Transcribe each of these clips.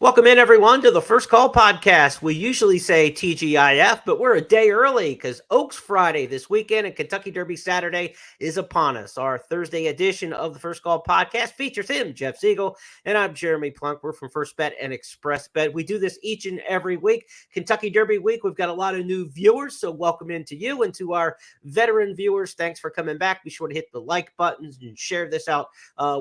Welcome in, everyone, to the First Call podcast. We usually say TGIF, but we're a day early because Oaks Friday this weekend and Kentucky Derby Saturday is upon us. Our Thursday edition of the First Call podcast features him, Jeff Siegel, and I'm Jeremy Plonk. We're from First Bet and Express Bet. We do this each and every week. Kentucky Derby week, we've got a lot of new viewers, so welcome in to you and to our veteran viewers. Thanks for coming back. Be sure to hit the like buttons and share this out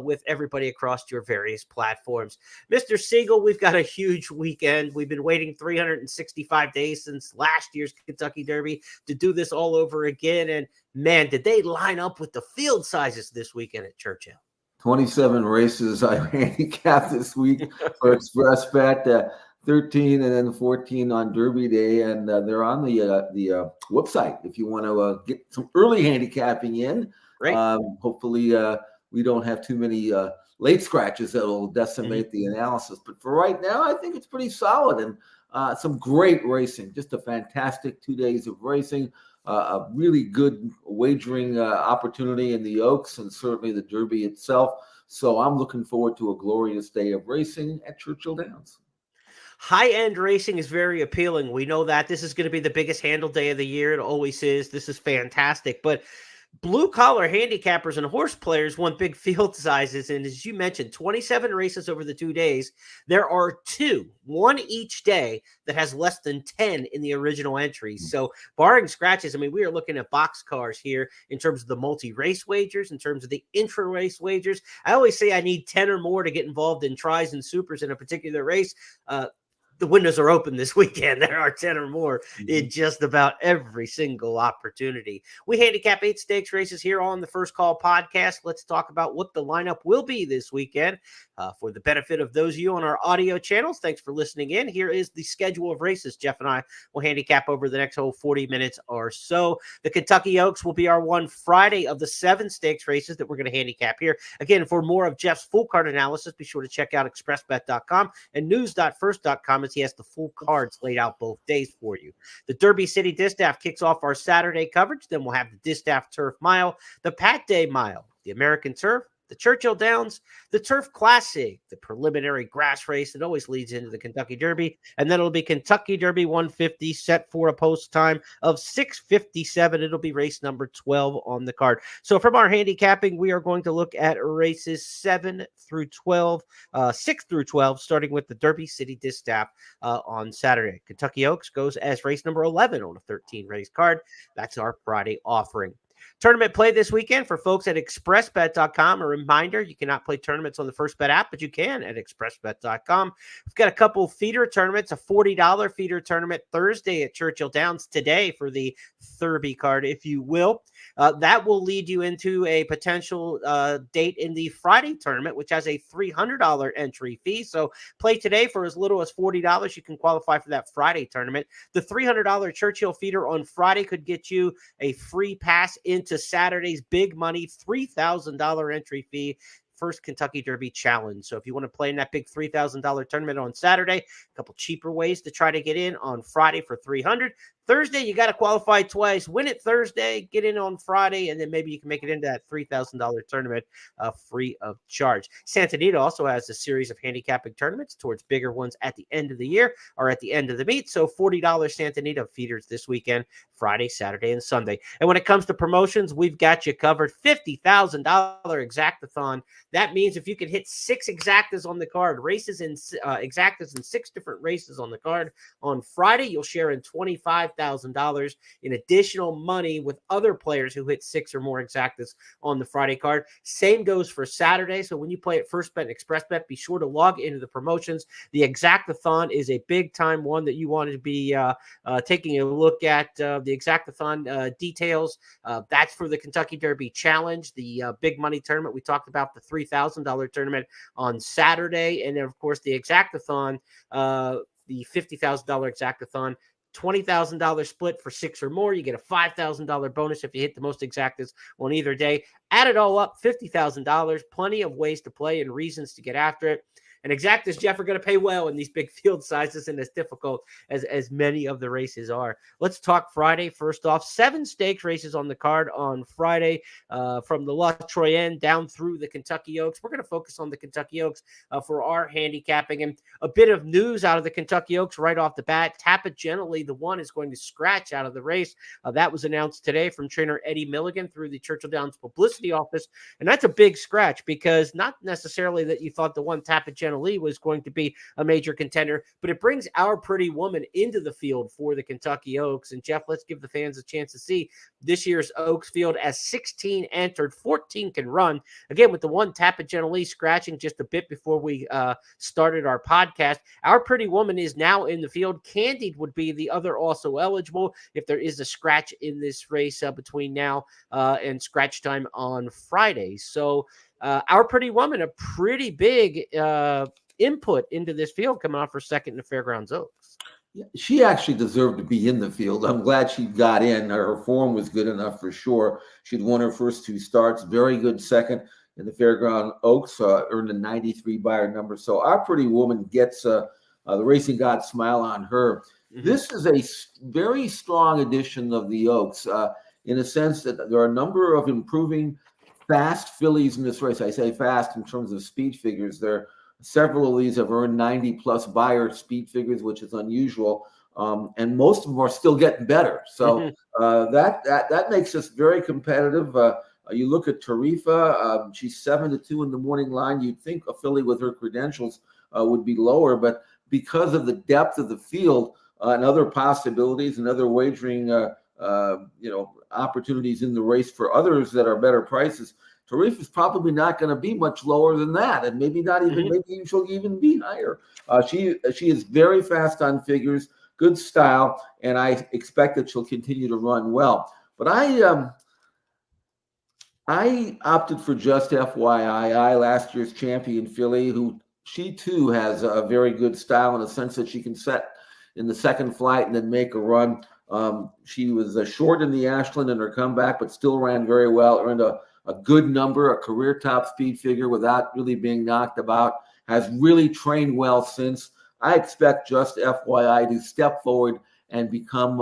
with everybody across your various platforms. Mr. Siegel, we've got a huge weekend. We've been waiting 365 days since last year's Kentucky Derby to do this all over again. And man, did they line up with the field sizes this weekend at Churchill. 27 races I handicapped this week for Express Bet, 13 and then 14 on Derby Day. And they're on the website if you want to get some early handicapping in. Great. Hopefully we don't have too many late scratches that will decimate the analysis. But for right now, I think it's pretty solid and some great racing. Just a fantastic 2 days of racing, a really good wagering opportunity in the Oaks and certainly the Derby itself. So I'm looking forward to a glorious day of racing at Churchill Downs. High-end racing is very appealing. We know that this is going to be the biggest handle day of the year. It always is. This is fantastic. But blue-collar handicappers and horse players want big field sizes, and as you mentioned, 27 races over the 2 days. There are one each day, that has less than 10 in the original entries. So barring scratches, I mean, we are looking at box cars here in terms of the multi-race wagers, in terms of the intra-race wagers. I always say I need 10 or more to get involved in tries and supers in a particular race. The windows are open this weekend. There are 10 or more in just about every single opportunity. We handicap 8 stakes races here on the First Call podcast. Let's talk about what the lineup will be this weekend. For the benefit of those of you on our audio channels, thanks for listening in. Here is the schedule of races Jeff and I will handicap over the next whole 40 minutes or so. The Kentucky Oaks will be our one Friday of the 7 stakes races that we're going to handicap here. Again, for more of Jeff's full card analysis, be sure to check out expressbet.com and news.first.com as he has the full cards laid out both days for you. The Derby City Distaff kicks off our Saturday coverage. Then we'll have the Distaff Turf Mile, the Pat Day Mile, the American Turf, the Churchill Downs, the Turf Classic, the preliminary grass race that always leads into the Kentucky Derby, and then it'll be Kentucky Derby 150 set for a post time of 6:57. It'll be race number 12 on the card. So from our handicapping, we are going to look at races 7 through 12, 6 through 12, starting with the Derby City Distaff on Saturday. Kentucky Oaks goes as race number 11 on a 13-race card. That's our Friday offering. Tournament play this weekend for folks at expressbet.com. A reminder, you cannot play tournaments on the First Bet app, but you can at expressbet.com. We've got a couple feeder tournaments, a $40 feeder tournament Thursday at Churchill Downs today for the Derby card, if you will. That will lead you into a potential date in the Friday tournament, which has a $300 entry fee. So play today for as little as $40. You can qualify for that Friday tournament. The $300 Churchill feeder on Friday could get you a free pass into Saturday's big money $3,000 entry fee First Kentucky Derby Challenge. So if you want to play in that big $3,000 tournament on Saturday, a couple cheaper ways to try to get in on Friday for $300. Thursday, you got to qualify twice. Win it Thursday, get in on Friday, and then maybe you can make it into that $3,000 tournament free of charge. Santa Anita also has a series of handicapping tournaments towards bigger ones at the end of the year or at the end of the meet. So $40 Santa Anita feeders this weekend, Friday, Saturday, and Sunday. And when it comes to promotions, we've got you covered. $50,000 exactathon. That means if you can hit 6 exactas on the card, races in exactas in 6 different races on the card on Friday, you'll share in $25,000 in additional money with other players who hit 6 or more exactas on the Friday card. Same goes for Saturday. So when you play at First Bet and Express Bet, be sure to log into the promotions. The exactathon is a big time one that you want to be taking a look at. The exactathon details. That's for the Kentucky Derby Challenge, the big money tournament. We talked about the $3,000 tournament on Saturday. And then, of course, the exactathon, the $50,000 exactathon. $20,000 split for 6 or more. You get a $5,000 bonus if you hit the most exactas on either day. Add it all up, $50,000. Plenty of ways to play and reasons to get after it. And Exactas, Jeff, are going to pay well in these big field sizes and as difficult as many of the races are. Let's talk Friday. First off, 7 stakes races on the card on Friday, from the La Troyenne down through the Kentucky Oaks. We're going to focus on the Kentucky Oaks for our handicapping. And a bit of news out of the Kentucky Oaks right off the bat. Tap It Gently, the one, is going to scratch out of the race. That was announced today from trainer Eddie Milligan through the Churchill Downs publicity office. And that's a big scratch, because not necessarily that you thought the one Tap It Gently was going to be a major contender, but it brings Our Pretty Woman into the field for the Kentucky Oaks. And Jeff, let's give the fans a chance to see this year's Oaks field. As 16 entered, 14 can run. Again, with the one Tap It Gently scratching just a bit before we started our podcast, Our Pretty Woman is now in the field. Candied would be the other also eligible if there is a scratch in this race between now and scratch time on Friday. So Our Pretty Woman, a pretty big input into this field, coming off her second in the Fairgrounds Oaks. Yeah, she actually deserved to be in the field. I'm glad she got in. Her form was good enough for sure. She'd won her first 2 starts. Very good second in the Fairground Oaks, earned a 93 Beyer number. So Our Pretty Woman gets the racing god smile on her. Mm-hmm. This is a very strong edition of the Oaks in a sense that there are a number of improving fast fillies in this race. I say fast in terms of speed figures. Several of these have earned 90+ Beyer speed figures, which is unusual, and most of them are still getting better. So that makes us very competitive. You look at Tarifa; she's 7-2 in the morning line. You'd think a filly with her credentials would be lower, but because of the depth of the field and other possibilities and other wagering, opportunities in the race for others that are better prices, Tarifa is probably not going to be much lower than that, and maybe not even. Maybe she'll even be higher. She is very fast on figures, good style, and I expect that she'll continue to run well. But I opted for Just FYI, last year's champion filly, who she too has a very good style in the sense that she can set in the second flight and then make a run. She was short in the Ashland in her comeback, but still ran very well, earned a good number, a career top speed figure without really being knocked about, has really trained well since. I expect Just FYI to step forward and become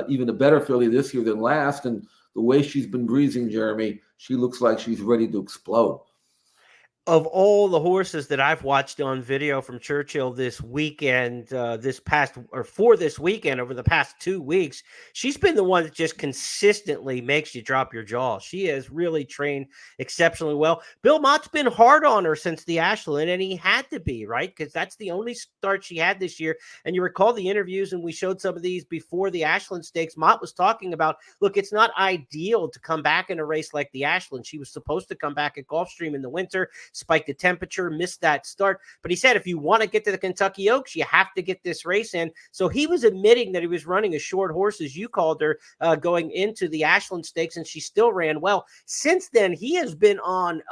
even a better filly this year than last. And the way she's been breezing, Jeremy, she looks like she's ready to explode. Of all the horses that I've watched on video from Churchill this weekend, for this weekend over the past 2 weeks, she's been the one that just consistently makes you drop your jaw. She has really trained exceptionally well. Bill Mott's been hard on her since the Ashland, and he had to be, right? Because that's the only start she had this year. And you recall the interviews, and we showed some of these before the Ashland Stakes. Mott was talking about, look, it's not ideal to come back in a race like the Ashland. She was supposed to come back at Gulfstream in the winter, spiked the temperature, missed that start. But he said, if you want to get to the Kentucky Oaks, you have to get this race in. So he was admitting that he was running a short horse, as you called her, going into the Ashland Stakes, and she still ran well. Since then, he has been on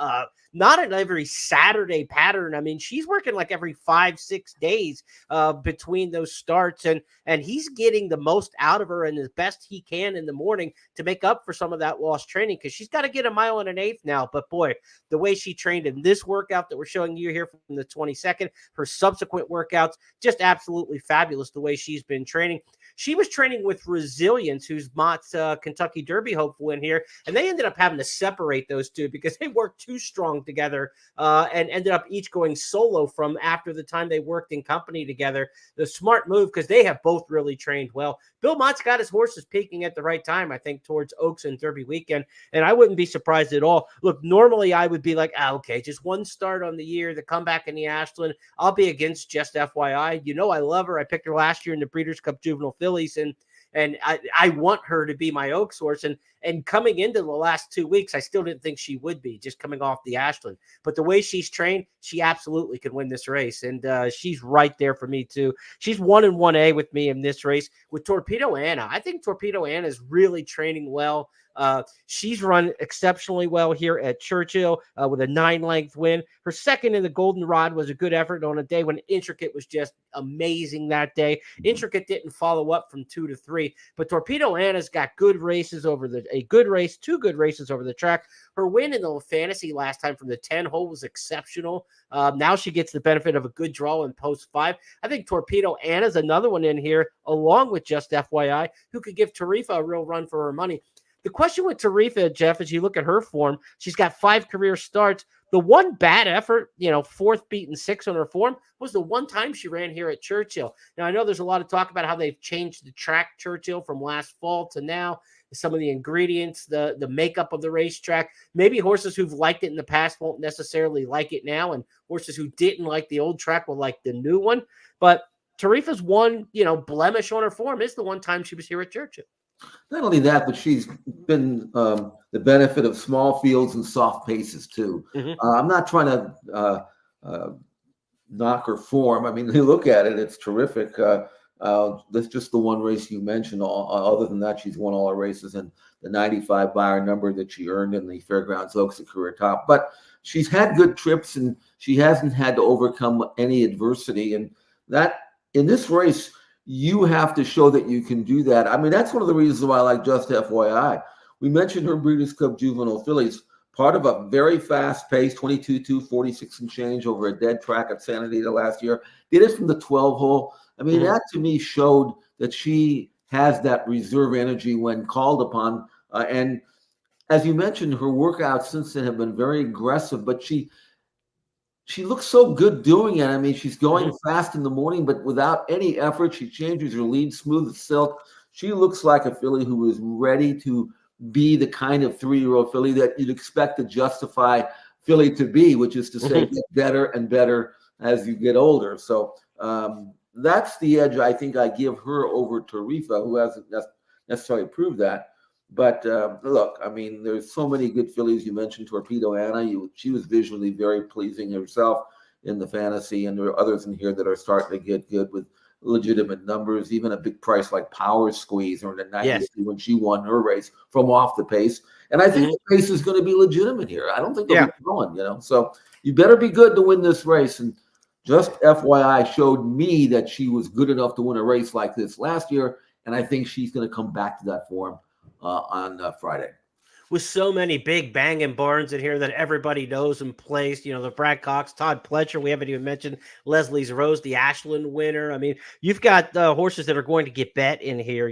not an every Saturday pattern. I mean, she's working like every 5-6 days between those starts, and he's getting the most out of her and as best he can in the morning to make up for some of that lost training, because she's got to get 1 1/8 now. But boy, the way she trained in this workout that we're showing you here from the 22nd, her subsequent workouts, just absolutely fabulous the way she's been training. She was training with Resilience, who's Mott's Kentucky Derby hopeful in here, and they ended up having to separate those two because they worked too strong together and ended up each going solo from after the time they worked in company together. The smart move, because they have both really trained well. Bill Mott's got his horses peaking at the right time, I think, towards Oaks and Derby weekend, and I wouldn't be surprised at all. Look, normally I would be like, okay, just one start on the year, the comeback in the Ashland. I'll be against Just FYI. You know I love her. I picked her last year in the Breeders' Cup Juvenile Fillies, and I want her to be my Oaks horse. And coming into the last 2 weeks, I still didn't think she would be, just coming off the Ashland. But the way she's trained, she absolutely could win this race. And she's right there for me, too. She's 1 and 1A with me in this race with Torpedo Anna. I think Torpedo Anna is really training well. She's run exceptionally well here at Churchill with a 9-length win. Her second in the Goldenrod was a good effort on a day when Intricate was just amazing that day. Intricate didn't follow up from 2 to 3, but Torpedo Anna's got good races over two good races over the track. Her win in the fantasy last time from the 10 hole was exceptional. Now she gets the benefit of a good draw in post 5. I think Torpedo Anna's another one in here, along with Just FYI, who could give Tarifa a real run for her money. The question with Tarifa, Jeff, as you look at her form, she's got 5 career starts. The one bad effort, 4th beaten 6 on her form, was the one time she ran here at Churchill. Now, I know there's a lot of talk about how they've changed the track, Churchill, from last fall to now. Some of the ingredients, the makeup of the racetrack. Maybe horses who've liked it in the past won't necessarily like it now, and horses who didn't like the old track will like the new one. But Tarifa's one, blemish on her form is the one time she was here at Churchill. Not only that, but she's been the benefit of small fields and soft paces too. I'm not trying to knock her form. I mean, you look at it; it's terrific. That's just the one race you mentioned. Other than that, she's won all her races, and the 95 Byron number that she earned in the Fairgrounds Oaks at career top. But she's had good trips, and she hasn't had to overcome any adversity. And that in this race, you have to show that you can do that. I mean, that's one of the reasons why I like Just FYI. We mentioned her Breeders' Cup Juvenile fillies, part of a very fast pace, 22-2, 46 and change over a dead track at Santa Anita last year. Did it from the 12 hole. I mean, that to me showed that she has that reserve energy when called upon. And as you mentioned, her workouts since then have been very aggressive, but she looks so good doing it. I mean, she's going fast in the morning, but without any effort. She changes her lead smooth as silk. She looks like a filly who is ready to be the kind of 3-year-old filly that you'd expect to justify filly to be, which is to say get better and better as you get older. So that's the edge I think I give her over Tarifa, who hasn't necessarily proved that. But look, I mean, there's so many good fillies. You mentioned Torpedo Anna. She was visually very pleasing herself in the fantasy, and there are others in here that are starting to get good with legitimate numbers. Even a big price like Power Squeeze earned a 90 when she won her race from off the pace. And I think the pace is going to be legitimate here. I don't think they'll be going, So you better be good to win this race. And Just FYI showed me that she was good enough to win a race like this last year, and I think she's going to come back to that form on Friday. With so many big banging barns in here that everybody knows and plays, the Brad Cox, Todd Pletcher, we haven't even mentioned Leslie's Rose, the Ashland winner. I mean, you've got horses that are going to get bet in here,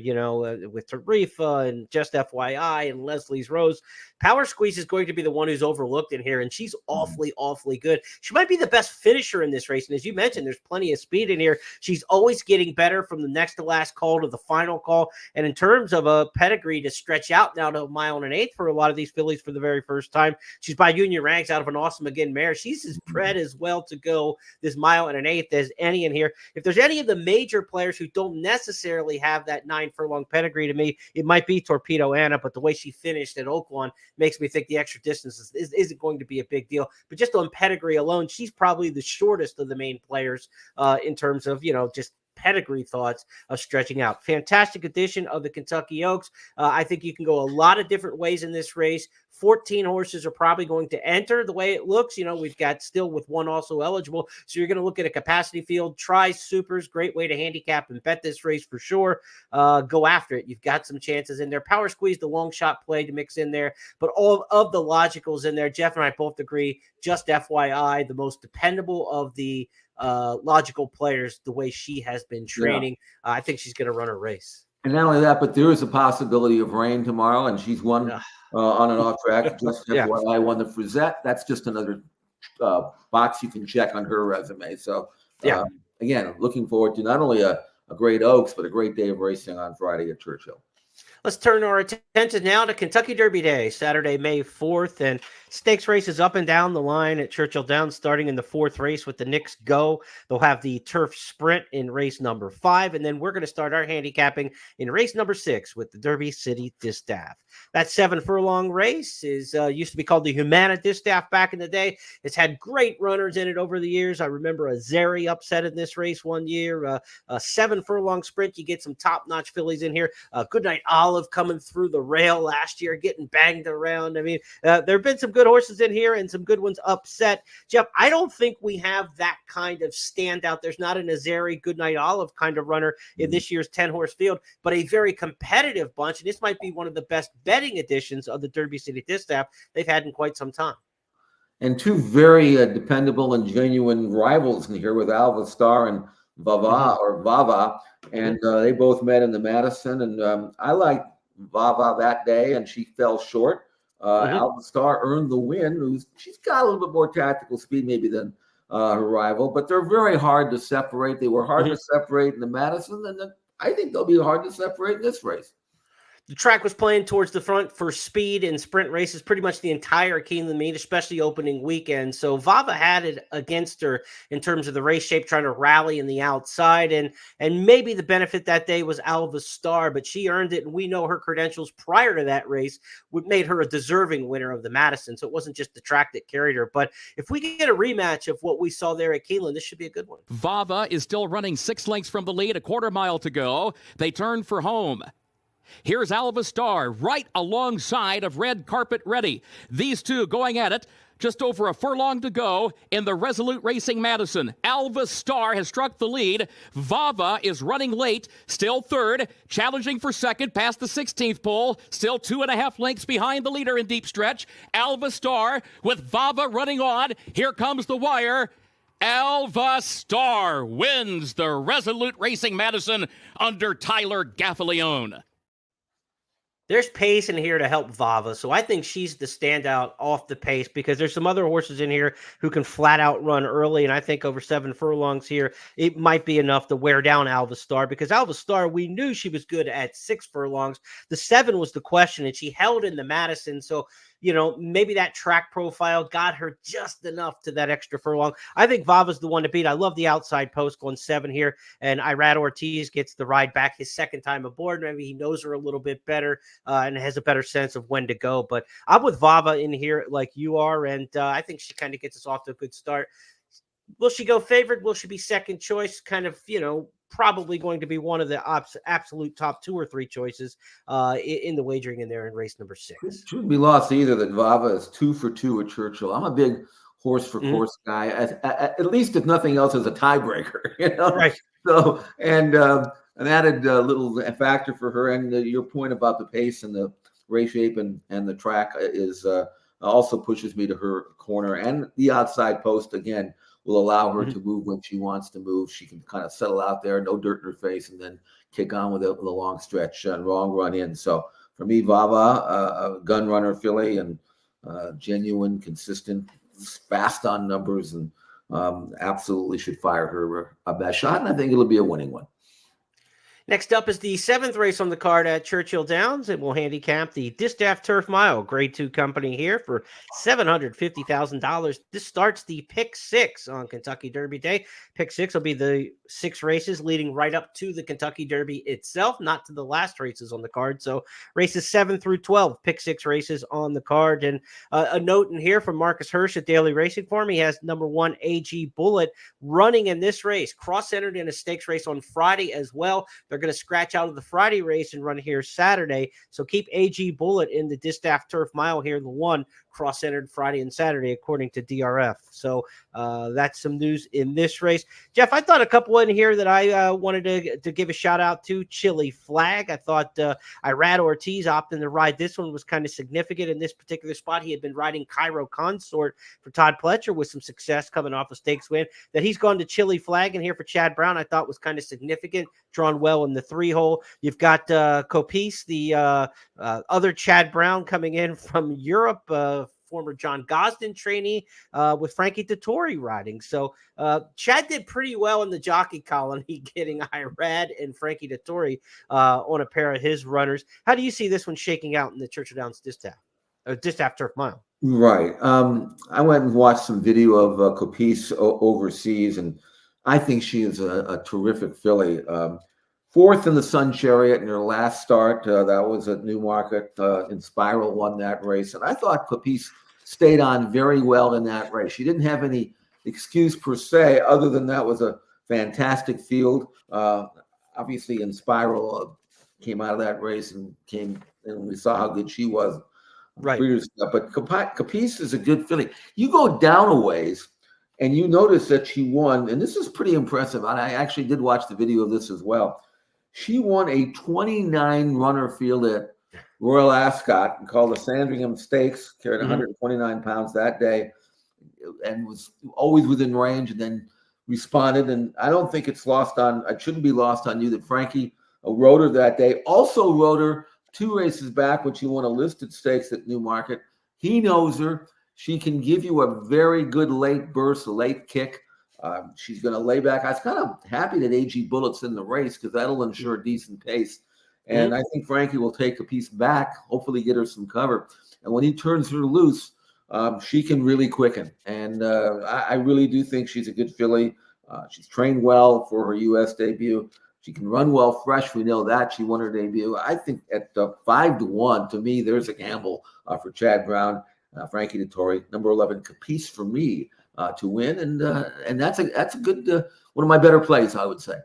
with Tarifa and Just FYI and Leslie's Rose. Power Squeeze is going to be the one who's overlooked in here, and she's awfully, awfully good. She might be the best finisher in this race, and as you mentioned, there's plenty of speed in here. She's always getting better from the next to last call to the final call, and in terms of a pedigree to stretch out now to 1 1/8 for a lot of these fillies for the very first time. She's by Union Ranks out of an Awesome Again mare. She's as bred as well to go this 1 1/8 as any in here. If there's any of the major players who don't necessarily have that 9 furlong pedigree, to me, it might be Torpedo Anna, but the way she finished at Oaklawn makes me think the extra distance isn't going to be a big deal. But just on pedigree alone, she's probably the shortest of the main players in terms of, just pedigree thoughts of stretching out. Fantastic edition of the Kentucky Oaks. I think you can go a lot of different ways in this race. 14 horses are probably going to enter the way it looks. We've got still with one also eligible. So you're going to look at a capacity field, try supers, great way to handicap and bet this race for sure. Go after it. You've got some chances in there. Power Squeeze, the long shot play to mix in there, but all of the logicals in there. Jeff and I both agree. Just FYI, the most dependable of the logical players, the way she has been training. I think she's going to run a race. And not only that, but there is a possibility of rain tomorrow, and she's won on and off track. Just FYI, won the Frizette. That's just another box you can check on her resume. So, again, looking forward to not only a great Oaks, but a great day of racing on Friday at Churchill. Let's turn our attention now to Kentucky Derby Day, Saturday, May 4th. And Stakes races up and down the line at Churchill Downs, starting in the 4th race with the Knicks Go. They'll have the Turf Sprint in race number 5, and then we're going to start our handicapping in race number 6 with the Derby City Distaff. That 7-furlong race is used to be called the Humana Distaff back in the day. It's had great runners in it over the years. I remember a Zeri upset in this race one year. A 7-furlong sprint. You get some top-notch fillies in here. Goodnight Olive coming through the rail last year, getting banged around. I mean, there have been some good horses in here and some good ones upset. Jeff, I don't think we have that kind of standout. There's not an Azeri, Goodnight Olive kind of runner in this year's 10-horse field, but a very competitive bunch. And this might be one of the best betting editions of the Derby City Distaff they've had in quite some time. And two very dependable and genuine rivals in here with Alva Star and Vava. And they both met in the Madison. And I liked Vava that day, and she fell short. Alva Star earned the win. She's got a little bit more tactical speed maybe than her rival, but they're very hard to separate. They were hard to separate in the Madison, and I think they'll be hard to separate in this race. The track was playing towards the front for speed and sprint races pretty much the entire Keeneland meet, especially opening weekend. So Vava had it against her in terms of the race shape, trying to rally in the outside. And maybe the benefit that day was Alva Star, but she earned it. And we know her credentials prior to that race would made her a deserving winner of the Madison. So it wasn't just the track that carried her. But if we can get a rematch of what we saw there at Keeneland, this should be a good one. Vava is still running 6 lengths from the lead, a quarter mile to go. They turn for home. Here's Alva Star right alongside of Red Carpet Ready. These two going at it. Just over a furlong to go in the Resolute Racing Madison. Alva Star has struck the lead. Vava is running late, still third, challenging for second past the 16th pole, still 2.5 lengths behind the leader in deep stretch. Alva Star with Vava running on. Here comes the wire. Alva Star wins the Resolute Racing Madison under Tyler Gaffalione. There's pace in here to help Vava, so I think she's the standout off the pace because there's some other horses in here who can flat out run early, and I think over 7 furlongs here, it might be enough to wear down Alva Star because Alva Star, we knew she was good at 6 furlongs. The 7 was the question, and she held in the Madison, so you know, maybe that track profile got her just enough to that extra furlong. I think Vava's the one to beat. I love the outside post going 7 here, and Irad Ortiz gets the ride back his second time aboard. Maybe he knows her a little bit better and has a better sense of when to go. But I'm with Vava in here like you are, and I think she kind of gets us off to a good start. Will she go favorite? Will she be second choice? Kind of, you know, probably going to be one of the absolute top 2 or 3 choices in the wagering in there in race number 6. It shouldn't be lost either that Vava is 2 for 2 at Churchill. I'm a big horse for course guy, at least if nothing else as a tiebreaker, you know? Right. So, and an added little factor for her. And your point about the pace and the race shape and the track is also pushes me to her corner, and the outside post again will allow her to move when she wants to move. She can kind of settle out there, no dirt in her face, and then kick on with the long stretch and long run in. So for me, Vava, a gun runner filly and genuine, consistent, fast on numbers, and absolutely should fire her a best shot. And I think it'll be a winning one. Next up is the 7th race on the card at Churchill Downs, and we'll handicap the Distaff Turf Mile, Grade 2 company here for $750,000. This starts the Pick 6 on Kentucky Derby Day. Pick 6 will be the 6 races leading right up to the Kentucky Derby itself, not to the last races on the card. So races 7 through 12, Pick 6 races on the card. And a note in here from Marcus Hirsch at Daily Racing Form. He has number 1 AG Bullet running in this race, cross-entered in a stakes race on Friday as well. They're going to scratch out of the Friday race and run here Saturday. So keep AG Bullet in the Distaff Turf Mile here, the one cross-entered Friday and Saturday, according to DRF. So that's some news in this race. Jeff, I thought a couple in here that I wanted to give a shout out to. Chili Flag. I thought Irad Ortiz opting to ride this one was kind of significant in this particular spot. He had been riding Cairo Consort for Todd Pletcher with some success coming off a stakes win. That he's gone to Chili Flag in here for Chad Brown, I thought was kind of significant. Drawn well in the 3-hole. You've got Copice, the other Chad Brown coming in from Europe, former John Gosden trainee with Frankie Dettori riding. So Chad did pretty well in the jockey colony, getting Irad and Frankie Dettori on a pair of his runners. How do you see this one shaking out in the Churchill Downs Distaff Turf Mile? Right. I went and watched some video of Capice overseas, and I think she is a terrific filly. Fourth in the Sun Chariot in her last start. That was at Newmarket. Inspiral won that race, and I thought Capice stayed on very well in that race. She didn't have any excuse per se, other than that was a fantastic field. Obviously, Inspiral came out of that race and we saw how good she was. Right. But Capice is a good filly. You go down a ways, and you notice that she won, and this is pretty impressive. I actually did watch the video of this as well. She won a 29 runner field at Royal Ascot called the Sandringham Stakes, carried 129 pounds that day, and was always within range, and then responded. And I don't think it shouldn't be lost on you that Frankie rode her that day. Also rode her 2 races back when she won a listed stakes at Newmarket. He knows her. She can give you a very good late burst, a late kick. She's going to lay back. I was kind of happy that AG Bullet's in the race because that'll ensure decent pace. And I think Frankie will take a piece back, hopefully get her some cover. And when he turns her loose, she can really quicken. And I really do think she's a good filly. She's trained well for her U.S. debut. She can run well fresh. We know that. She won her debut. I think at 5-1, to me, there's a gamble for Chad Brown, Frankie Dettori, number 11, Capice for me to win. And that's a good one of my better plays, I would say.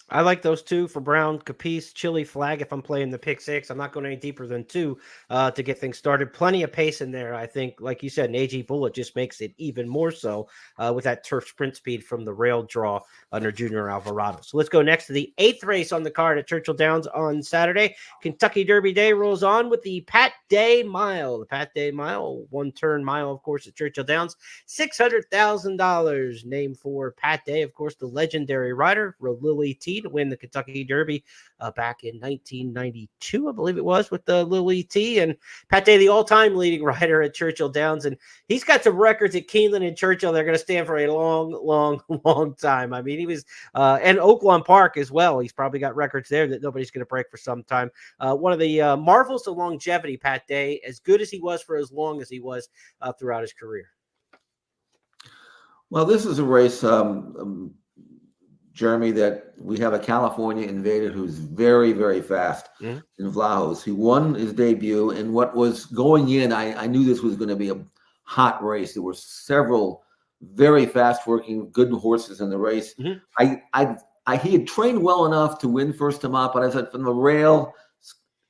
I like those two for Brown, Capice, Chili Flag. If I'm playing the pick 6, I'm not going any deeper than 2 to get things started. Plenty of pace in there. I think, like you said, an AG Bullet just makes it even more so with that turf sprint speed from the rail draw under Junior Alvarado. So let's go next to the 8th race on the card at Churchill Downs on Saturday. Kentucky Derby Day rolls on with the Pat Day Mile. The Pat Day Mile, 1-turn mile, of course, at Churchill Downs. $600,000 named for Pat Day, of course, the legendary rider, rode Lily T to win the Kentucky Derby back in 1992, I believe it was, with the Lily T. And Pat Day, the all-time leading rider at Churchill Downs. And he's got some records at Keeneland and Churchill. They're going to stand for a long time. I mean, he was, and Oaklawn Park as well. He's probably got records there that nobody's going to break for some time. One of the marvels of longevity, Pat Day, as good as he was for as long as he was throughout his career. Well, this is a race, Jeremy, that we have a California invader who's very, very fast in Vlahos. He won his debut, and what was going in, I knew this was going to be a hot race. There were several very fast-working, good horses in the race. He had trained well enough to win first time out, but I said, from the rail,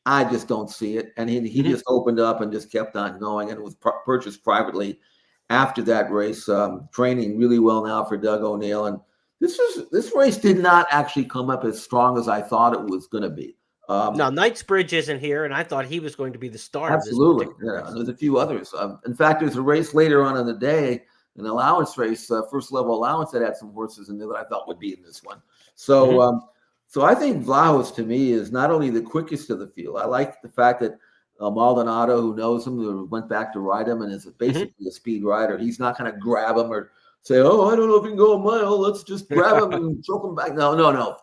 I just don't see it. And he just opened up and just kept on going, and it was purchased privately after that race, training really well now for Doug O'Neill. And this race did not actually come up as strong as I thought it was going to be. No, Knightsbridge isn't here, and I thought he was going to be the star. Absolutely. Of this race. There's a few others. In fact, there's a race later on in the day, an allowance race, first level allowance that had some horses in there that I thought would be in this one. So, so I think Vlahos to me is not only the quickest of the field. I like the fact that Maldonado, who knows him, who went back to ride him and is basically a speed rider. He's not going to grab him or say, oh, I don't know if he can go a mile. Let's just grab him and choke him back. No.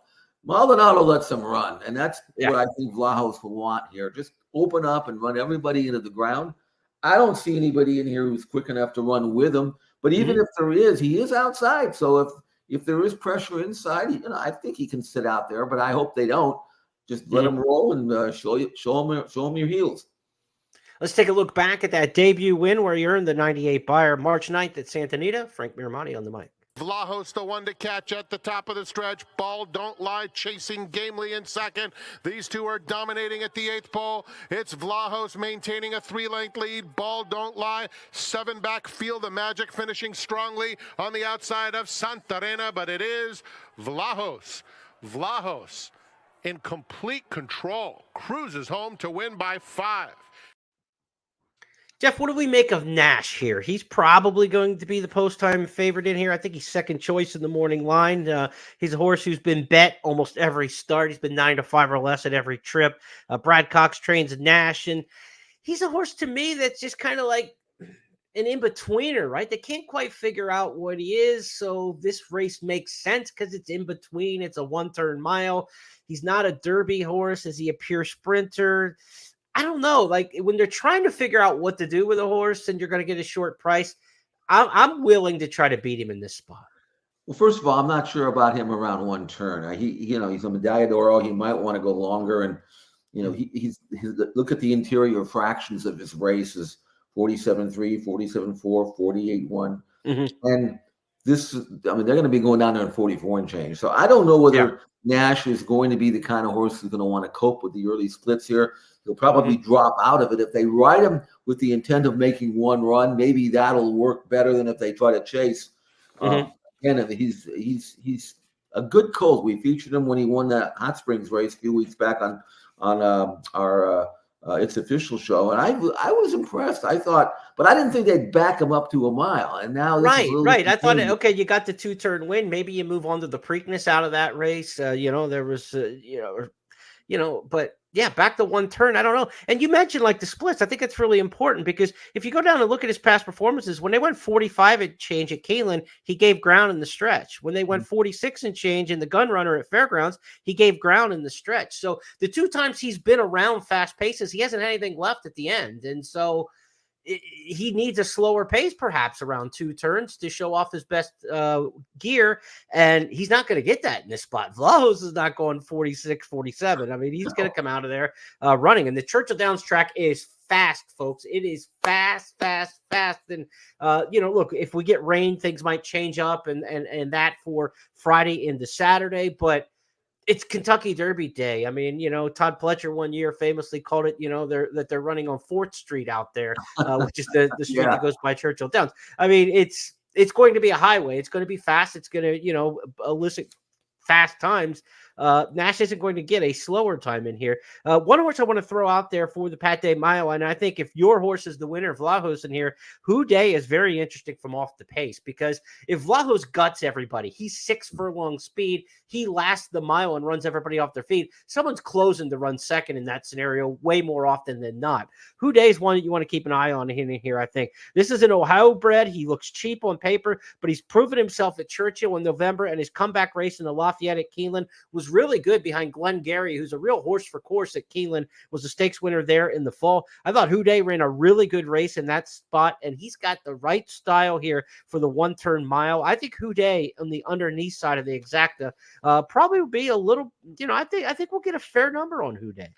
Maldonado lets him run. And that's what I think Vlahos will want here. Just open up and run everybody into the ground. I don't see anybody in here who's quick enough to run with him. But even if there is, he is outside. So if there is pressure inside, I think he can sit out there. But I hope they don't. Just let him roll and show him your heels. Let's take a look back at that debut win where he earned the 98 buyer March 9th at Santa Anita. Frank Miramati on the mic. Vlahos, the one to catch at the top of the stretch. Ball Don't Lie chasing gamely in second. These two are dominating at the 8th pole. It's Vlahos maintaining a 3-length lead. Ball Don't Lie 7 back. Feel the Magic finishing strongly on the outside of Santarena, but it is Vlahos. Vlahos in complete control. Cruises home to win by 5. Jeff, what do we make of Nash here? He's probably going to be the post-time favorite in here. I think he's second choice in the morning line. He's a horse who's been bet almost every start. He's been 9-5 or less at every trip. Brad Cox trains Nash, and he's a horse to me that's just kind of like an in-betweener, right? They can't quite figure out what he is, so this race makes sense because it's in between. It's a 1-turn mile. He's not a Derby horse. Is he a pure sprinter? I don't know. Like when they're trying to figure out what to do with a horse and you're going to get a short price, I'm willing to try to beat him in this spot. Well, first of all, I'm not sure about him around one turn. He's a Medaglia d'Oro. He might want to go longer, and he's look at the interior fractions of his races: 47.3, 47.4, 48.1, and this. I mean, they're going to be going down there in 44 and change. So I don't know whether Nash is going to be the kind of horse who's going to want to cope with the early splits here. He'll probably drop out of it if they ride him with the intent of making one run. Maybe that'll work better than if they try to chase. And he's a good colt. We featured him when he won that Hot Springs race a few weeks back on our It's Official show, and I was impressed. I thought, but I didn't think they'd back him up to a mile. And now right. I thought, okay, you got the 2-turn win. Maybe you move on to the Preakness out of that race. There was but. Yeah, back to 1 turn. I don't know. And you mentioned like the splits. I think it's really important because if you go down and look at his past performances, when they went 45 and change at Keeneland, he gave ground in the stretch. When they went 46 and change in the Gun Runner at Fairgrounds, he gave ground in the stretch. So the 2 times he's been around fast paces, he hasn't had anything left at the end. And so he needs a slower pace, perhaps around 2 turns to show off his best gear. And he's not going to get that in this spot. Vlahos is not going 46, 47. I mean, he's going to come out of there running. And the Churchill Downs track is fast, folks. It is fast. And, look, if we get rain, things might change up and that for Friday into Saturday. But it's Kentucky Derby Day. I mean, Todd Pletcher one year famously called it, they're running on 4th Street out there, which is the street that goes by Churchill Downs. I mean, it's going to be a highway. It's going to be fast. It's going to, elicit fast times. Nash isn't going to get a slower time in here. One horse I want to throw out there for the Pat Day Mile, and I think if your horse is the winner, Vlahos in here, Day is very interesting from off the pace because if Vlahos guts everybody, he's 6 furlong speed, he lasts the mile and runs everybody off their feet. Someone's closing to run second in that scenario way more often than not. Day is one that you want to keep an eye on in here, I think. This is an Ohio bred. He looks cheap on paper, but he's proven himself at Churchill in November, and his comeback race in the Lafayette at Keeneland was really good behind Glenn Gary, who's a real horse for course at Keeneland, was a stakes winner there in the fall. I thought Day ran a really good race in that spot, and he's got the right style here for the 1-turn mile. I think Day on the underneath side of the exacta probably will be a little, I think we'll get a fair number on Day.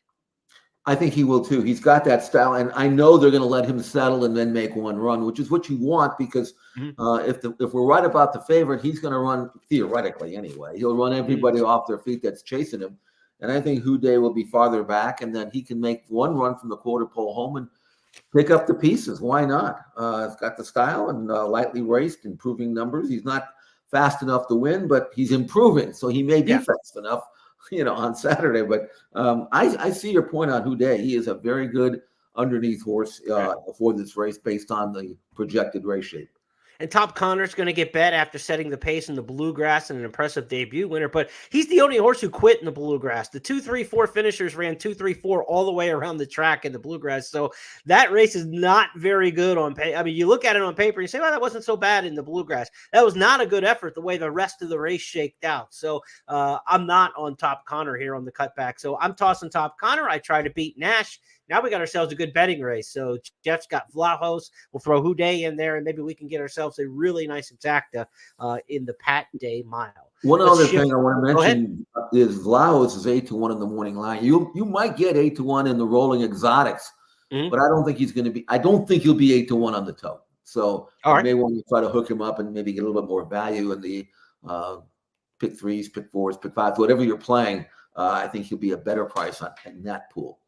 I think he will too. He's got that style, and I know they're going to let him settle and then make one run, which is what you want because if we're right about the favorite, he's going to run theoretically anyway. He'll run everybody off their feet that's chasing him, and I think Day will be farther back, and then he can make one run from the quarter pole home and pick up the pieces. Why not? It's got the style and lightly raced, improving numbers. He's not fast enough to win, but he's improving, so he may be fast enough. On Saturday, but I see your point on Day. He is a very good underneath horse for this race based on the projected race shape. And Top Connor's going to get bet after setting the pace in the Bluegrass and an impressive debut winner. But he's the only horse who quit in the Bluegrass. The 2-3-4 finishers ran 2-3-4 all the way around the track in the Bluegrass. So that race is not very good on paper. I mean, you look at it on paper and you say, well, that wasn't so bad in the Bluegrass. That was not a good effort the way the rest of the race shaked out. So I'm not on Top Connor here on the cutback. So I'm tossing Top Connor. I try to beat Nash. Now we got ourselves a good betting race. So Jeff's got Vlahos. We'll throw Day in there, and maybe we can get ourselves a really nice exacta in the Pat Day Mile. One other thing I want to mention is Vlahos is 8-1 in the morning line. You might get 8-1 in the rolling exotics, but I don't think he's going to be. I don't think he'll be 8-1 on the toe. So you may want to try to hook him up and maybe get a little bit more value in the pick 3s, pick 4s, pick 5s, whatever you're playing. I think he'll be a better price in that pool.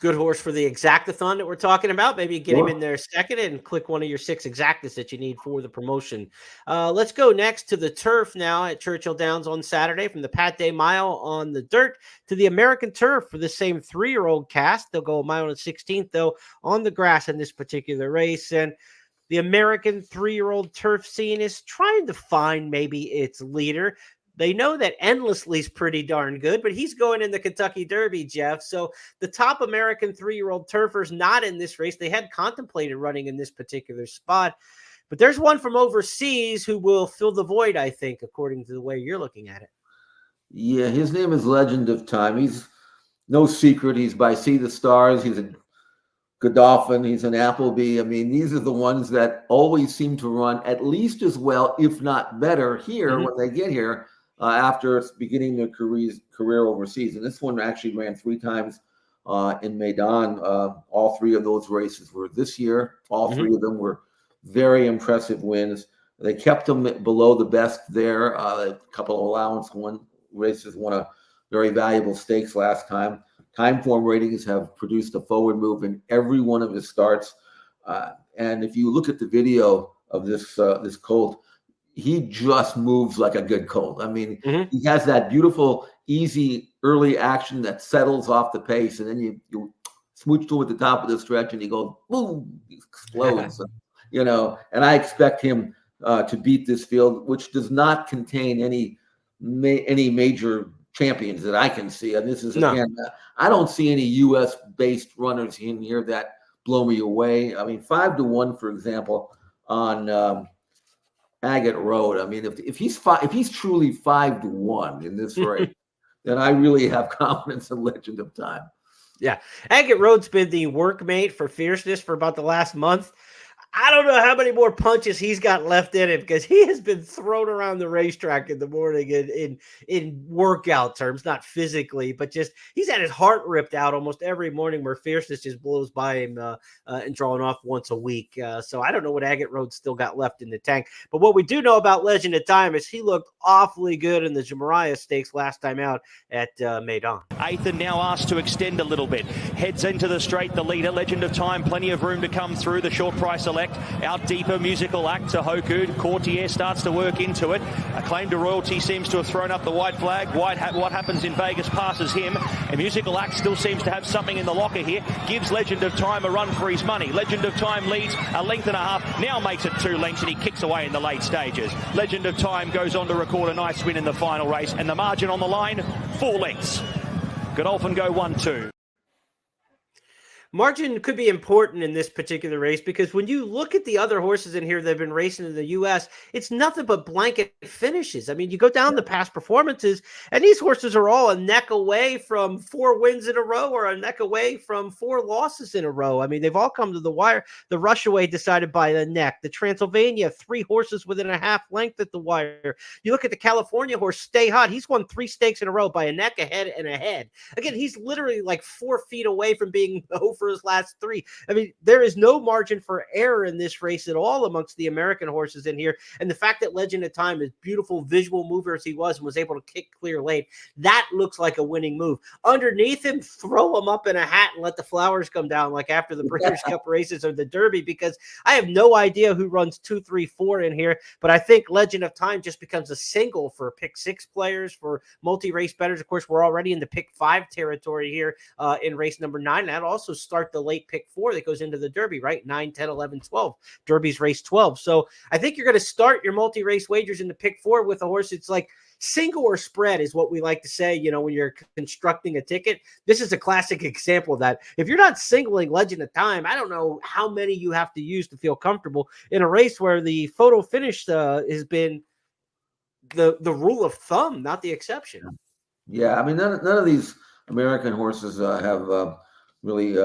Good horse for the exactathon that we're talking about. Maybe get him in there second and click one of your 6 exactas that you need for the promotion. Let's go next to the turf now at Churchill Downs on Saturday, from the Pat Day Mile on the dirt to the American turf for the same 3-year-old cast. They'll go a mile and 16th, though, on the grass in this particular race. And the American 3-year-old turf scene is trying to find maybe its leader. They know that Endlessly's pretty darn good, but he's going in the Kentucky Derby, Jeff. So the top American 3-year-old turfer's not in this race. They had contemplated running in this particular spot, but there's one from overseas who will fill the void, I think, according to the way you're looking at it. Yeah, his name is Legend of Time. He's no secret. He's by Sea the Stars. He's a Godolphin, he's an Appleby. I mean, these are the ones that always seem to run at least as well, if not better, here when they get here after beginning their career overseas. And this one actually ran 3 times in Maidan. All 3 of those races were this year. All 3 of them were very impressive wins. They kept them below the best there. A couple of allowance races won a very valuable stakes last time. Time form ratings have produced a forward move in every one of his starts. And if you look at the video of this colt, he just moves like a good colt. I mean, he has that beautiful, easy early action that settles off the pace, and then you smooch to him at the top of the stretch, and you go boom, he explodes. And I expect him to beat this field, which does not contain any major champions that I can see. And this is again, I don't see any U.S. based runners in here that blow me away. I mean, 5-1, for example, on Agate Road. I mean, if he's truly 5-1 in this race, then I really have confidence in Legend of Time. Yeah, Agate Road's been the workmate for Fierceness for about the last month. I don't know how many more punches he's got left in him, because he has been thrown around the racetrack in the morning in workout terms, not physically, but just he's had his heart ripped out almost every morning, where Fierceness just blows by him and drawing off once a week. So I don't know what Agate Road still got left in the tank. But what we do know about Legend of Time is he looked awfully good in the Jamariah Stakes last time out at Maidan. 8th and now asked to extend a little bit. Heads into the straight, the leader, Legend of Time, plenty of room to come through. The short price select. Out deeper, Musical Act to Hoku. Courtier starts to work into it. A Claim to Royalty seems to have thrown up the white flag. What happens in Vegas passes him. And Musical Act still seems to have something in the locker here. Gives Legend of Time a run for his money. Legend of Time leads a length and a half. Now makes it 2 lengths, and he kicks away in the late stages. Legend of Time goes on to record a nice win in the final race. And the margin on the line, 4 lengths. Godolphin go 1-2. Margin could be important in this particular race, because when you look at the other horses in here that have been racing in the U.S., it's nothing but blanket finishes. I mean, you go down the past performances, and these horses are all a neck away from 4 wins in a row, or a neck away from 4 losses in a row. I mean, they've all come to the wire. The Rushaway decided by the neck. The Transylvania, 3 horses within a half length at the wire. You look at the California horse, Stay Hot. He's won 3 stakes in a row by a neck, a head, and a head. Again, he's literally like 4 feet away from being over for his last 3. I mean, there is no margin for error in this race at all amongst the American horses in here. And the fact that Legend of Time, as beautiful visual mover as he was, and was able to kick clear late, that looks like a winning move. Underneath him, throw him up in a hat and let the flowers come down, like after the Breeders' Cup races or the Derby, because I have no idea who runs 2, 3, 4 in here. But I think Legend of Time just becomes a single for pick 6 players, for multi-race bettors. Of course, we're already in the pick 5 territory here in race number 9. That'll also start the late pick 4 that goes into the Derby, right? 9, 10, 11, 12. Derby's race 12. So I think you're going to start your multi-race wagers in the pick 4 with a horse. It's like single or spread is what we like to say, when you're constructing a ticket. This is a classic example of that. If you're not singling Legend of Time, I don't know how many you have to use to feel comfortable in a race where the photo finish has been the rule of thumb, not the exception. Yeah, I mean, none of these American horses have really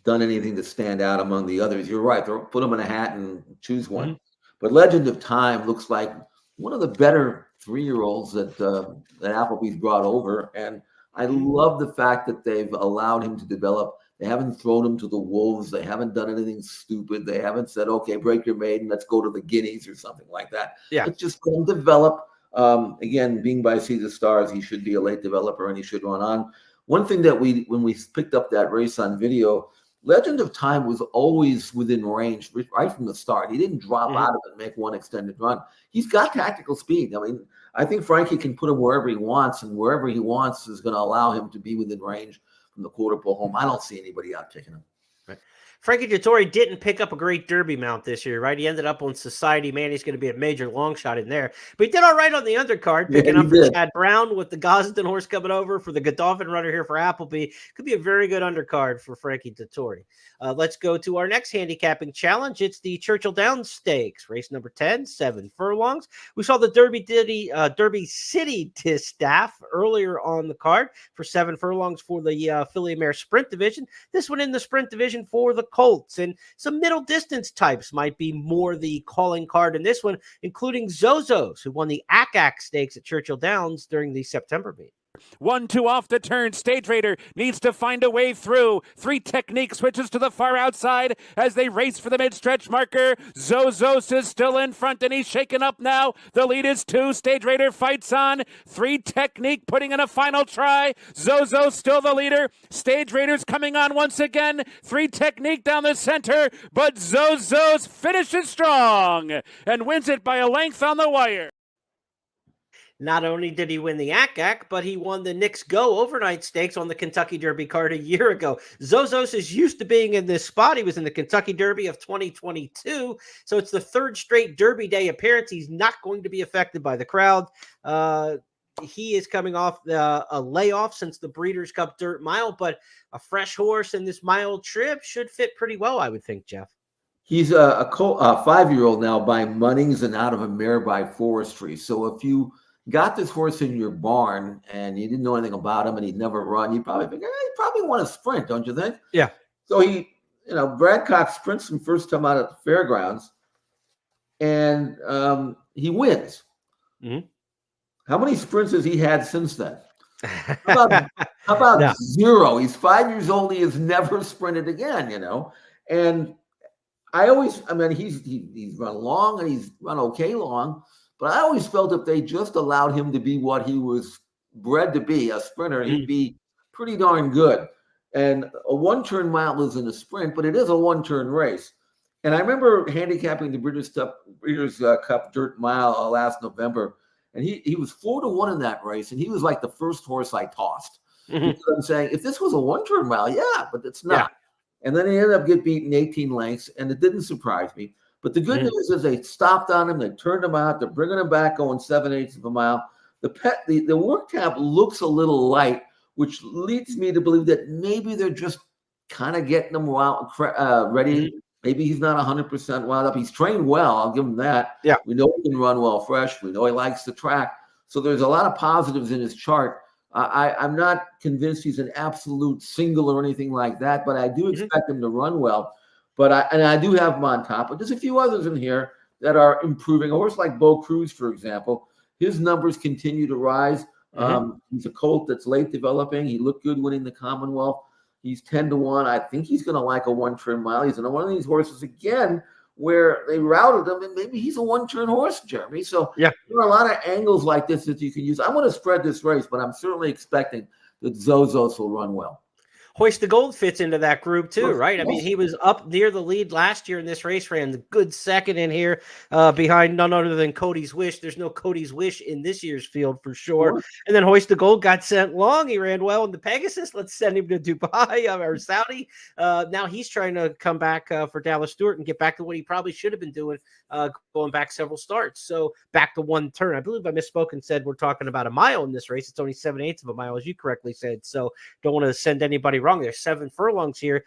done anything to stand out among the others. You're right. They'll put them in a hat and choose one. But Legend of Time looks like one of the better 3-year-olds that Appleby's brought over. And I love the fact that they've allowed him to develop. They haven't thrown him to the wolves. They haven't done anything stupid. They haven't said, okay, break your maiden, let's go to the Guineas or something like that. Yeah. It's just going to develop. Again, being by Sea the Stars, he should be a late developer and he should run on. One thing that when we picked up that race on video, Legend of Time was always within range right from the start. He didn't drop out of it and make one extended run. He's got tactical speed. I mean, I think Frankie can put him wherever he wants, and wherever he wants is going to allow him to be within range from the quarter pole home. I don't see anybody out kicking him. Right. Frankie Dettori didn't pick up a great Derby mount this year, right? He ended up on Society Man. He's going to be a major long shot in there. But he did all right on the undercard, picking up for Chad Brown with the Gosden horse coming over for the Godolphin runner here for Appleby. Could be a very good undercard for Frankie Dettori. Let's go to our next handicapping challenge. It's the Churchill Downs Stakes, race number 10, 7 furlongs. We saw the Derby City Distaff earlier on the card for 7 furlongs for the Filly Mare Sprint Division. This one in the Sprint Division for the Colts, and some middle distance types might be more the calling card in this one, including Zozos, who won the ACAC Stakes at Churchill Downs during the September meet. 1-2 off the turn. Stage Raider needs to find a way through. 3 Technique switches to the far outside as they race for the mid-stretch marker. Zozos is still in front and he's shaken up now. The lead is 2. Stage Raider fights on. 3 Technique putting in a final try. Zozos still the leader. Stage Raider's coming on once again. 3 Technique down the center, but Zozos finishes strong and wins it by a length on the wire. Not only did he win the ACAC, but he won the Knicks Go overnight stakes on the Kentucky Derby card a year ago. Zozos is used to being in this spot. He was in the Kentucky Derby of 2022. So it's the 3rd straight Derby Day appearance. He's not going to be affected by the crowd. He is coming off a layoff since the Breeders' Cup Dirt Mile, but a fresh horse in this mile trip should fit pretty well, I would think, Jeff. He's a 5-year-old now by Munnings and out of a mare by Forestry. So if you got this horse in your barn and you didn't know anything about him and he'd never run, you probably think, he probably won a sprint, don't you think? Yeah. So Brad Cox sprints him first time out at the fairgrounds and he wins. Mm-hmm. How many sprints has he had since then? How about 0? He's 5 years old. He has never sprinted again, And he's run long and he's run okay long. But I always felt if they just allowed him to be what he was bred to be, a sprinter, he'd be pretty darn good. And a 1-turn mile isn't a sprint, but it is a 1-turn race. And I remember handicapping the Breeders' Cup Dirt Mile last November, and he was 4-1 in that race, and he was like the first horse I tossed. Mm-hmm. Because I'm saying, if this was a 1-turn mile, yeah, but it's not. Yeah. And then he ended up getting beaten 18 lengths, and it didn't surprise me. But the good news is they stopped on him. They turned him out. They're bringing him back going 7/8 of a mile. The work tab looks a little light, which leads me to believe that maybe they're just kind of getting him ready. Maybe he's not 100% wound up. He's trained well. I'll give him that. Yeah. We know he can run well fresh. We know he likes the track. So there's a lot of positives in his chart. I'm not convinced he's an absolute single or anything like that, but I do expect him to run well. But I do have him on top. But there's a few others in here that are improving. A horse like Bo Cruz, for example, his numbers continue to rise. He's a colt that's late developing. He looked good winning the Commonwealth. He's 10-1. I think he's going to like a 1-turn mile. He's one of these horses, again, where they routed him, and maybe he's a 1-turn horse, Jeremy. So there are a lot of angles like this that you can use. I want to spread this race, but I'm certainly expecting that Zozos will run well. Hoist the Gold fits into that group too, right? I mean, he was up near the lead last year in this race, ran the good second in here behind none other than Cody's Wish. There's no Cody's Wish in this year's field for sure. And then Hoist the Gold got sent long. He ran well in the Pegasus. Let's send him to Dubai or Saudi. Now he's trying to come back for Dallas Stewart and get back to what he probably should have been doing, going back several starts. So back to 1 turn. I believe I misspoke and said we're talking about a mile in this race. It's only 7/8 of a mile, as you correctly said. So don't want to send anybody wrong. There's 7 furlongs here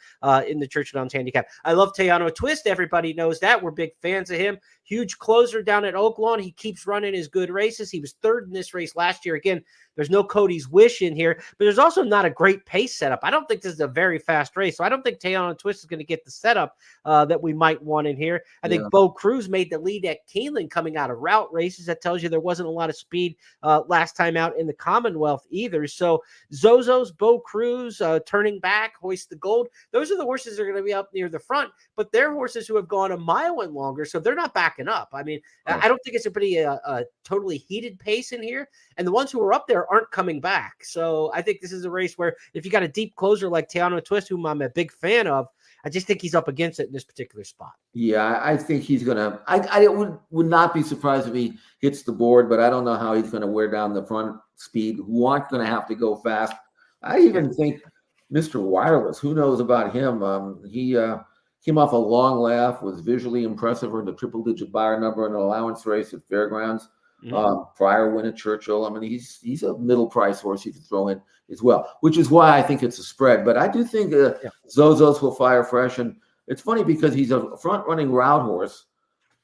in the Churchill Downs handicap. I love Tejano Twist. Everybody knows that. We're big fans of him. Huge closer down at Oaklawn. He keeps running his good races. He was 3rd in this race last year. Again, there's no Cody's Wish in here, but there's also not a great pace setup. I don't think this is a very fast race, so I don't think Tejano Twist is going to get the setup that we might want in here. I think Bo Cruz made the lead at Keeneland coming out of route races. That tells you there wasn't a lot of speed last time out in the Commonwealth either. So Zozos, Bo Cruz, turning back, Hoist the Gold. Those are the horses that are going to be up near the front, but they're horses who have gone a mile and longer, so they're not backing up. I mean, I don't think it's a totally heated pace in here, and the ones who are up there aren't coming back. So I think this is a race where if you got a deep closer like Tejano Twist, whom I'm a big fan of, I just think he's up against it in this particular spot. Yeah, I think he's going to – I would not be surprised if he hits the board, but I don't know how he's going to wear down the front speed, who aren't going to have to go fast. I even think Mr. Wireless, who knows about him? Came off a long laugh, was visually impressive, earned a triple-digit buyer number in an allowance race at Fairgrounds. Prior win at Churchill. I mean, he's a middle price horse you can throw in as well, which is why I think it's a spread. But I do think Zozos will fire fresh, and it's funny because he's a front-running route horse,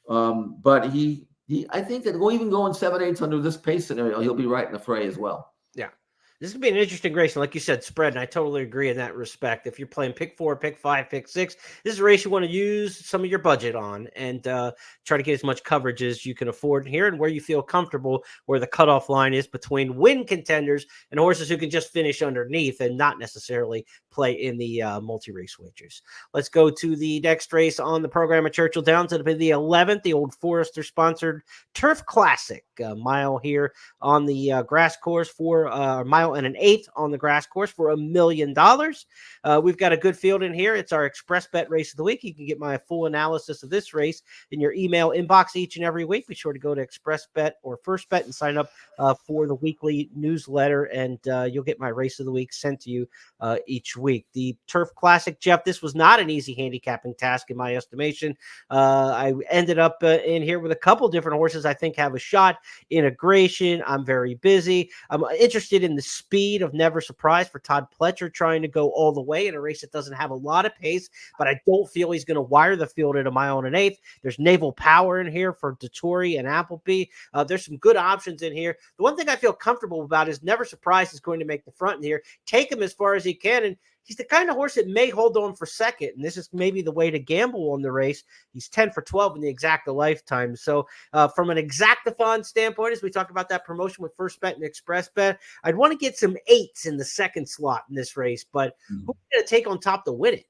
but I think that even going 7/8 under this pace scenario, he'll be right in the fray as well. Yeah. This is going to be an interesting race. And like you said, spread. And I totally agree in that respect. If you're playing pick 4, pick 5, pick 6, this is a race you want to use some of your budget on and try to get as much coverage as you can afford here and where you feel comfortable, where the cutoff line is between win contenders and horses who can just finish underneath and not necessarily play in the multi-race wagers. Let's go to the next race on the program at Churchill Downs. It'll be the 11th, the Old Forester-sponsored Turf Classic. A mile here on the grass course for a mile and an eighth on the grass course for $1 million. We've got a good field in here. It's our Express Bet race of the week. You can get my full analysis of this race in your email inbox each and every week. Be sure to go to Express Bet or First Bet and sign up for the weekly newsletter, and you'll get my race of the week sent to you each week. The Turf Classic, Jeff, this was not an easy handicapping task in my estimation. I ended up in here with a couple different horses I think have a shot. Integration, I'm very busy. I'm interested in the speed of Never Surprised for Todd Pletcher, trying to go all the way in a race that doesn't have a lot of pace, but I don't feel he's going to wire the field at a mile and an eighth. There's Naval Power in here for Dettori and Appleby. There's some good options in here. The one thing I feel comfortable about is Never Surprised is going to make the front in here, take him as far as he can, and he's the kind of horse that may hold on for second, and this is maybe the way to gamble on the race. He's 10 for 12 in the Exacta lifetime. So from an Exactathon standpoint, as we talk about that promotion with First Bet and Express Bet, I'd want to get some 8s in the second slot in this race, but who's going to take on top to win it?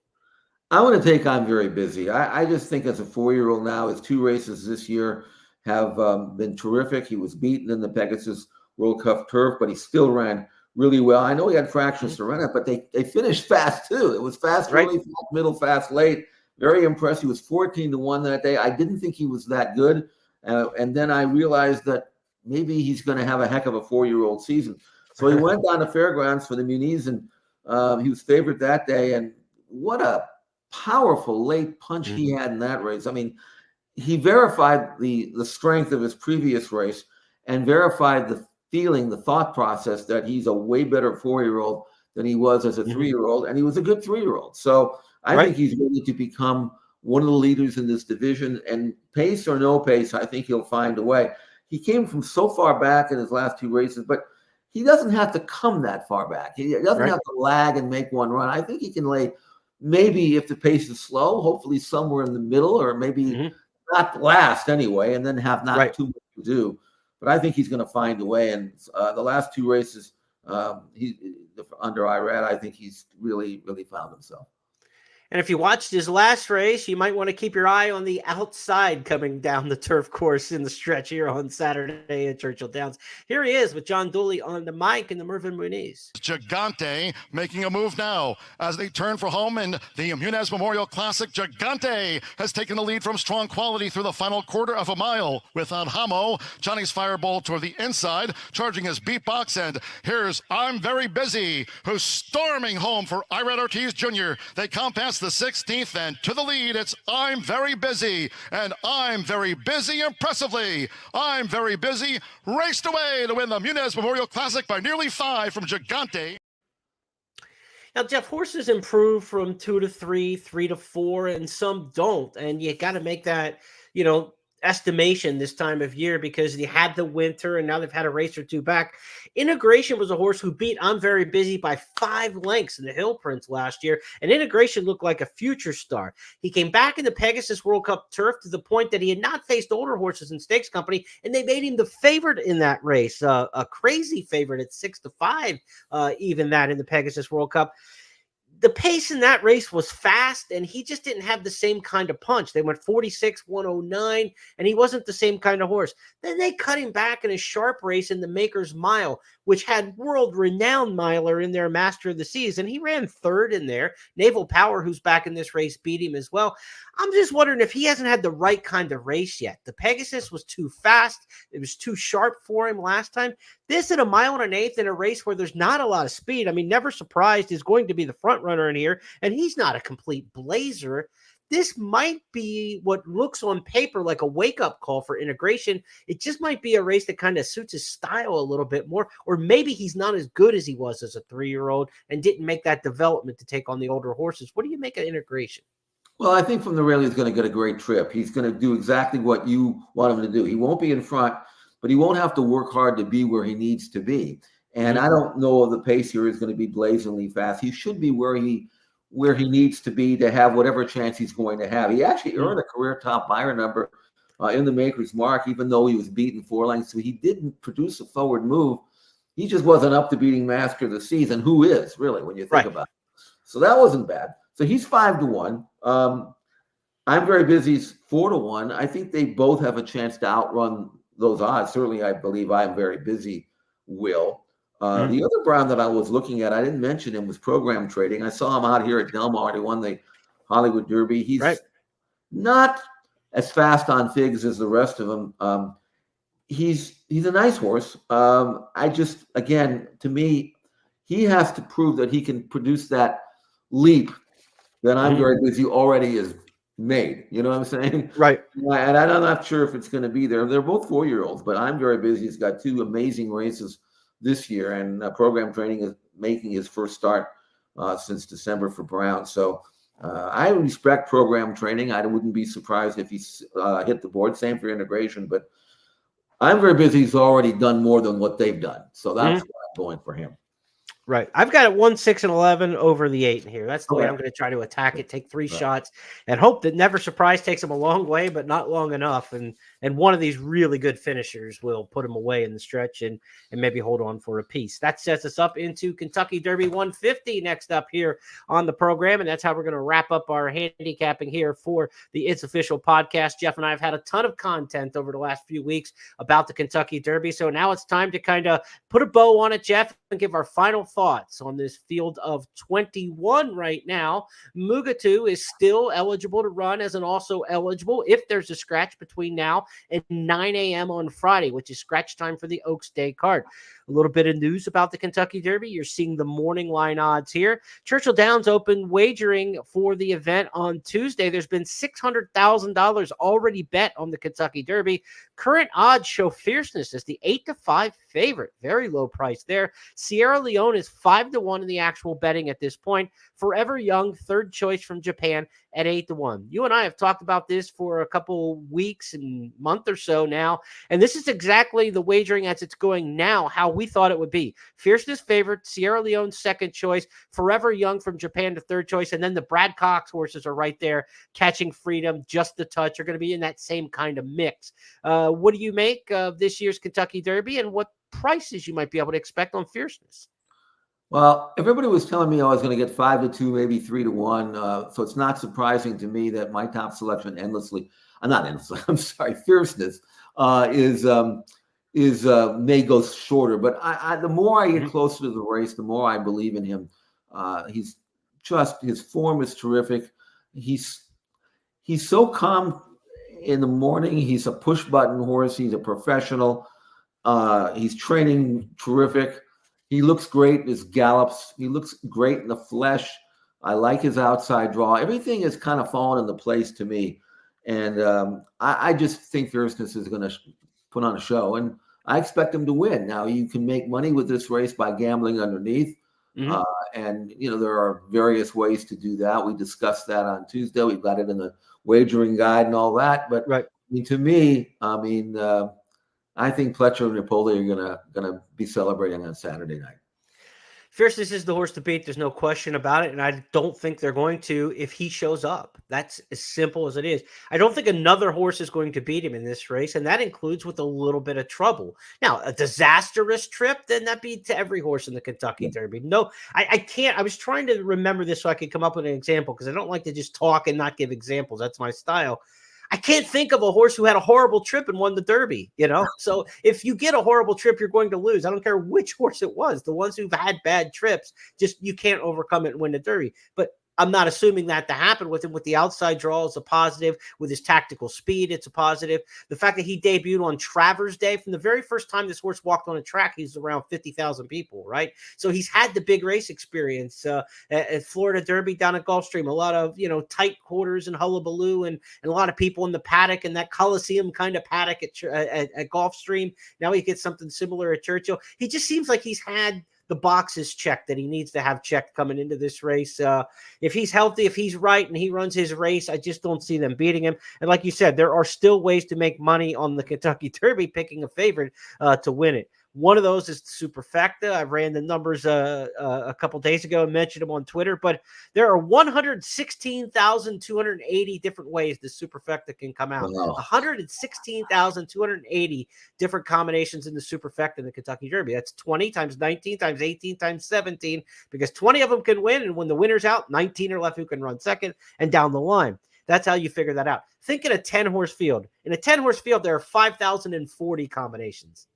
I want to take I'm Very Busy. I just think as a 4-year-old now, his 2 races this year have been terrific. He was beaten in the Pegasus World Cup Turf, but he still ran really well. I know he had fractions to run it, but they finished fast too. It was fast early, fast middle, fast late. Very impressed. He was 14-1 that day. I didn't think he was that good. And then I realized that maybe he's going to have a heck of a 4-year-old season. So he went down to Fairgrounds for the Muniz, and he was favored that day. And what a powerful late punch he had in that race. I mean, he verified the strength of his previous race and verified the feeling, the thought process that he's a way better 4-year-old than he was as a 3-year-old, and he was a good 3-year-old. So I think he's ready to become one of the leaders in this division, and pace or no pace, I think he'll find a way. He came from so far back in his last 2 races, but he doesn't have to come that far back. He doesn't have to lag and make one run. I think he can lay, maybe if the pace is slow, hopefully somewhere in the middle, or maybe not last anyway, and then have not too much to do. But I think he's going to find a way. And the last 2 races, under Irad, I think he's really, really found himself. And if you watched his last race, you might want to keep your eye on the outside coming down the turf course in the stretch here on Saturday at Churchill Downs. Here he is with John Dooley on the mic and the Mervyn Muniz. Gigante making a move now as they turn for home in the Muniz Memorial Classic. Gigante has taken the lead from Strong Quality through the final quarter of a mile with Hamo. Johnny's Fireball toward the inside, charging his beatbox. And here's I'm Very Busy, who's storming home for Irad Ortiz Jr. They come past the 16th, and to the lead, it's I'm Very Busy, and I'm Very Busy impressively. I'm Very Busy raced away to win the Muniz Memorial Classic by nearly 5 from Gigante. Now, Jeff, horses improve from 2 to 3, 3 to 4, and some don't, and you got to make that, estimation this time of year because you had the winter and now they've had a race or 2 back. Integration was a horse who beat I'm Very Busy by 5 lengths in the Hill Prince last year, and Integration looked like a future star. He came back in the Pegasus World Cup Turf to the point that he had not faced older horses in Stakes Company, and they made him the favorite in that race, a crazy favorite at 6 to 5, even that in the Pegasus World Cup. The pace in that race was fast, and he just didn't have the same kind of punch. They went 46-109, and he wasn't the same kind of horse. Then they cut him back in a sharp race in the Maker's Mile, which had world-renowned miler in there, Master of the Seas, and he ran 3rd in there. Naval Power, who's back in this race, beat him as well. I'm just wondering if he hasn't had the right kind of race yet. The Pegasus was too fast. It was too sharp for him last time. This at a mile and an eighth in a race where there's not a lot of speed. I mean, Never Surprised is going to be the front runner in here, and he's not a complete blazer. this might be what looks on paper like a wake-up call for Integration. It just might be a race that kind of suits his style a little bit more, or maybe he's not as good as he was as a 3-year-old and didn't make that development to take on the older horses. What do you make of Integration? Well, I think from the rail, he's going to get a great trip. He's going to do exactly what you want him to do. He won't be in front, but he won't have to work hard to be where he needs to be. And I don't know if the pace here is going to be blazingly fast. He should be where he needs to be to have whatever chance he's going to have. He actually earned a career top buyer number in the Maker's Mark, even though he was beaten 4 lengths. So he didn't produce a forward move. He just wasn't up to beating Master of the Season, who is really, when you think about it. So that wasn't bad. So he's 5-1. I'm Very Busy's 4-1. I think they both have a chance to outrun those odds. Certainly, I believe I'm Very Busy will. The other Brown that I was looking at, I didn't mention him, was Program Trading. I saw him out here at Del Mar. He won the Hollywood Derby. He's not as fast on figs as the rest of them. He's a nice horse. Again, to me, he has to prove that he can produce that leap that I'm Very Busy already is made. You know what I'm saying? Right. And I'm not sure if it's going to be there. They're both 4-year-olds, but I'm Very Busy. He's got 2 amazing races this year, and Program Training is making his first start since December for Brown. So I respect Program Training. I wouldn't be surprised if he hit the board. Same for Integration, but I'm Very Busy. He's already done more than what they've done. So that's why I'm going for him. Right. I've got it 1, 6, and 11 over the 8 in here. That's the way I'm going to try to attack it. Take 3 shots and hope that Never Surprise takes him a long way, but not long enough. And one of these really good finishers will put him away in the stretch and maybe hold on for a piece. That sets us up into Kentucky Derby 150 next up here on the program. And that's how we're going to wrap up our handicapping here for the It's Official podcast. Jeff and I have had a ton of content over the last few weeks about the Kentucky Derby. So now it's time to kind of put a bow on it, Jeff, and give our final thoughts on this field of 21 right now. Mugatu is still eligible to run as an also eligible if there's a scratch between now and 9 a.m. on Friday, which is scratch time for the Oaks Day card. A little bit of news about the Kentucky Derby. You're seeing the morning line odds here. Churchill Downs open wagering for the event on Tuesday. There's been $600,000 already bet on the Kentucky Derby. Current odds show Fierceness as the 8-5 favorite. Very low price there. Sierra Leone is 5-1 in the actual betting at this point. Forever Young, third choice from Japan at 8-1. You and I have talked about this for a couple weeks and month or so now, and this is exactly the wagering as it's going now, how we thought it would be. Fierceness favorite, Sierra Leone second choice, Forever Young from Japan to third choice, and then the Brad Cox horses are right there. Catching Freedom, Just a Touch are going to be in that same kind of mix. What do you make of this year's Kentucky Derby, and what prices you might be able to expect on Fierceness? Well, everybody was telling me I was going to get 5-2, maybe 3-1. So it's not surprising to me that my top selection Fierceness may go shorter. But the more I get closer to the race, the more I believe in him. His form is terrific. He's so calm in the morning. He's a push button horse. He's a professional. He's training terrific. He looks great in his gallops. He looks great in the flesh. I like his outside draw. Everything has kind of fallen into place to me. And I just think Fierceness is going to put on a show. And I expect him to win. Now, you can make money with this race by gambling underneath. And, there are various ways to do that. We discussed that on Tuesday. We've got it in the wagering guide and all that. But to me, I think Pletcher and Napoli are gonna be celebrating on Saturday night. Fierceness is the horse to beat. There's no question about it. And I don't think they're going to if he shows up. That's as simple as it is. I don't think another horse is going to beat him in this race. And that includes with a little bit of trouble. Now, a disastrous trip, then that'd be to every horse in the Kentucky Derby. No, I can't. I was trying to remember this so I could come up with an example because I don't like to just talk and not give examples. That's my style. I can't think of a horse who had a horrible trip and won the Derby, So if you get a horrible trip, you're going to lose. I don't care which horse it was. The ones who've had bad trips, just you can't overcome it and win the Derby. But I'm not assuming that to happen with him. With the outside draw is a positive. With his tactical speed, it's a positive. The fact that he debuted on Travers Day, from the very first time this horse walked on a track, he's around 50,000 people, right? So he's had the big race experience at Florida Derby down at Gulfstream. A lot of, tight quarters and hullabaloo and a lot of people in the paddock and that Coliseum kind of paddock at Gulfstream. Now he gets something similar at Churchill. He just seems like he's had the boxes checked that he needs to have checked coming into this race. If he's healthy, if he's right, and he runs his race, I just don't see them beating him. And like you said, there are still ways to make money on the Kentucky Derby picking a favorite to win it. One of those is the Superfecta. I ran the numbers a couple days ago and mentioned them on Twitter, but there are 116,280 different ways the Superfecta can come out. Wow. 116,280 different combinations in the Superfecta in the Kentucky Derby. That's 20 times 19 times 18 times 17, because 20 of them can win, and when the winner's out, 19 are left who can run second and down the line. That's how you figure that out. Think in a 10-horse field. In a 10-horse field, there are 5,040 combinations.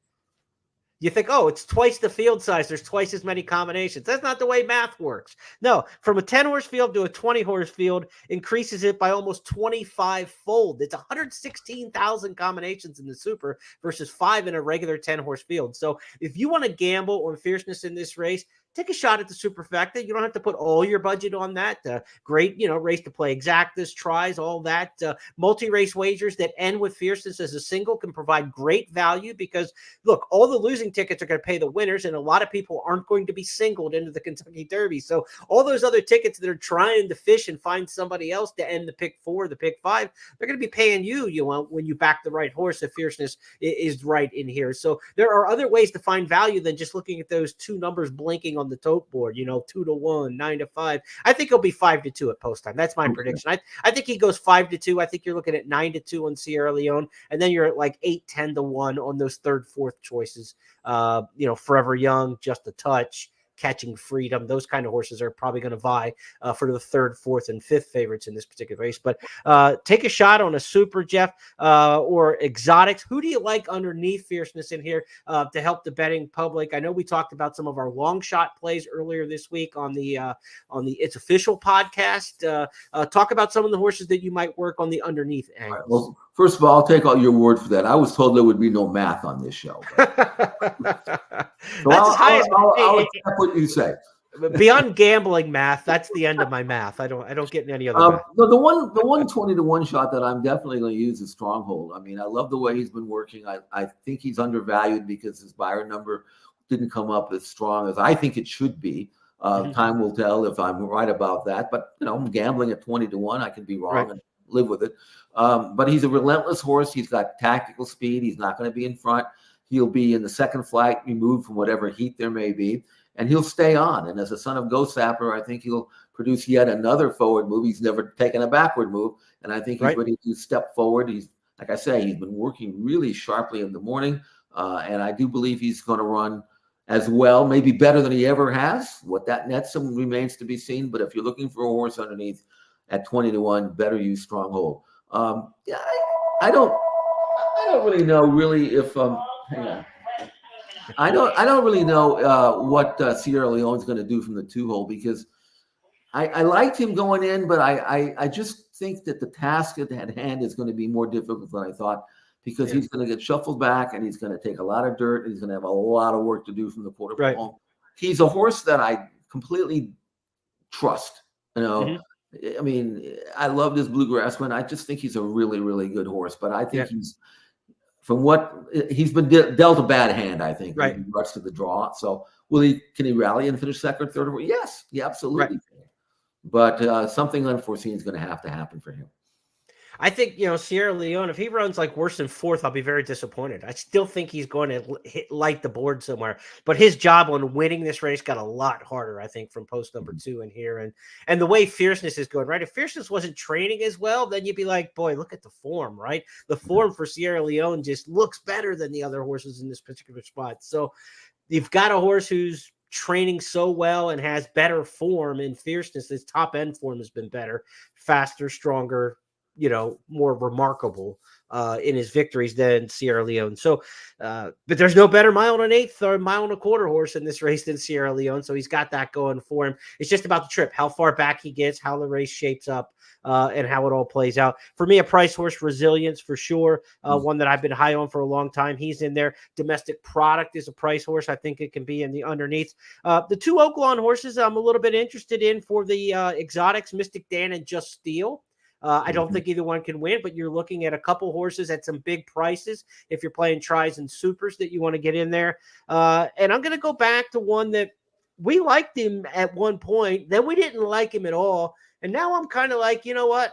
You think, oh, it's twice the field size. There's twice as many combinations. That's not the way math works. No, from a 10-horse field to a 20-horse field increases it by almost 25-fold. It's 116,000 combinations in the Super versus 5 in a regular 10-horse field. So if you want to gamble on fierceness in this race, take a shot at the Superfecta. You don't have to put all your budget on that. Great, race to play exactas, tries, all that. Multi-race wagers that end with fierceness as a single can provide great value because, look, all the losing tickets are going to pay the winners, and a lot of people aren't going to be singled into the Kentucky Derby. So all those other tickets that are trying to fish and find somebody else to end the pick 4, the pick 5, they're going to be paying you when you back the right horse if fierceness is right in here. So there are other ways to find value than just looking at those two numbers blinking on the tote board, 2-1, 9-5. I think he'll be 5-2 at post time. That's my prediction. I think he goes 5-2. I think you're looking at 9-2 on Sierra Leone, and then you're at like 8-10-1 on those third, fourth choices. Forever Young, Just a Touch, Catching Freedom. Those kind of horses are probably going to vie for the third, fourth, and fifth favorites in this particular race. But take a shot on a Super, Jeff, or exotics. Who do you like underneath fierceness in here to help the betting public? I know we talked about some of our long shot plays earlier this week on the It's Official podcast. Talk about some of the horses that you might work on the underneath angles. Right, well, first of all, I'll take all your word for that. I was told there would be no math on this show. So I'll accept what you say. Beyond gambling math, that's the end of my math. I don't get any other math. No, the one 20-1 shot that I'm definitely going to use is Stronghold. I mean, I love the way he's been working. I think he's undervalued because his buyer number didn't come up as strong as I think it should be. Time will tell if I'm right about that. But I'm gambling at 20-1. I can be wrong and live with it. But he's a relentless horse. He's got tactical speed. He's not going to be in front. He'll be in the second flight, removed from whatever heat there may be, and he'll stay on. And as a son of Ghost Sapper, I think he'll produce yet another forward move. He's never taken a backward move, and I think he's ready to step forward. He's, like I say, he's been working really sharply in the morning, and I do believe he's going to run as well, maybe better than he ever has. What that nets him remains to be seen, but if you're looking for a horse underneath at 20-1, better use Stronghold. I don't really know if hang on. I don't really know what Sierra Leone's going to do from the 2-hole, because I liked him going in, but I just think that the task at hand is going to be more difficult than I thought, because he's going to get shuffled back and he's going to take a lot of dirt and he's going to have a lot of work to do from the quarter from home. He's a horse that I completely trust. I mean, I love this Bluegrass one. I just think he's a really, really good horse, but I think he's been dealt a bad hand, I think, in regards to the draw. So can he rally and finish second, third, or fourth? Yes, he absolutely can. But something unforeseen is going to happen for him. I think, Sierra Leone, if he runs like worse than fourth, I'll be very disappointed. I still think he's going to light the board somewhere. But his job on winning this race got a lot harder, I think, from post number 2 in here. And the way fierceness is going, right? If fierceness wasn't training as well, then you'd be like, boy, look at the form, right? The form for Sierra Leone just looks better than the other horses in this particular spot. So you've got a horse who's training so well and has better form in fierceness. His top end form has been better, faster, stronger, more remarkable in his victories than Sierra Leone. So, but there's no better mile and an eighth or mile and a quarter horse in this race than Sierra Leone. So he's got that going for him. It's just about the trip, how far back he gets, how the race shapes up, and how it all plays out. For me, a price horse, Resilience for sure. One that I've been high on for a long time. He's in there. Domestic Product is a price horse. I think it can be in the underneath. The two Oaklawn horses I'm a little bit interested in for the exotics, Mystic Dan and Just Steel. I don't think either one can win, but you're looking at a couple horses at some big prices if you're playing tries and supers that you want to get in there. And I'm going to go back to one that we liked him at one point. Then we didn't like him at all. And now I'm kind of like, you know what?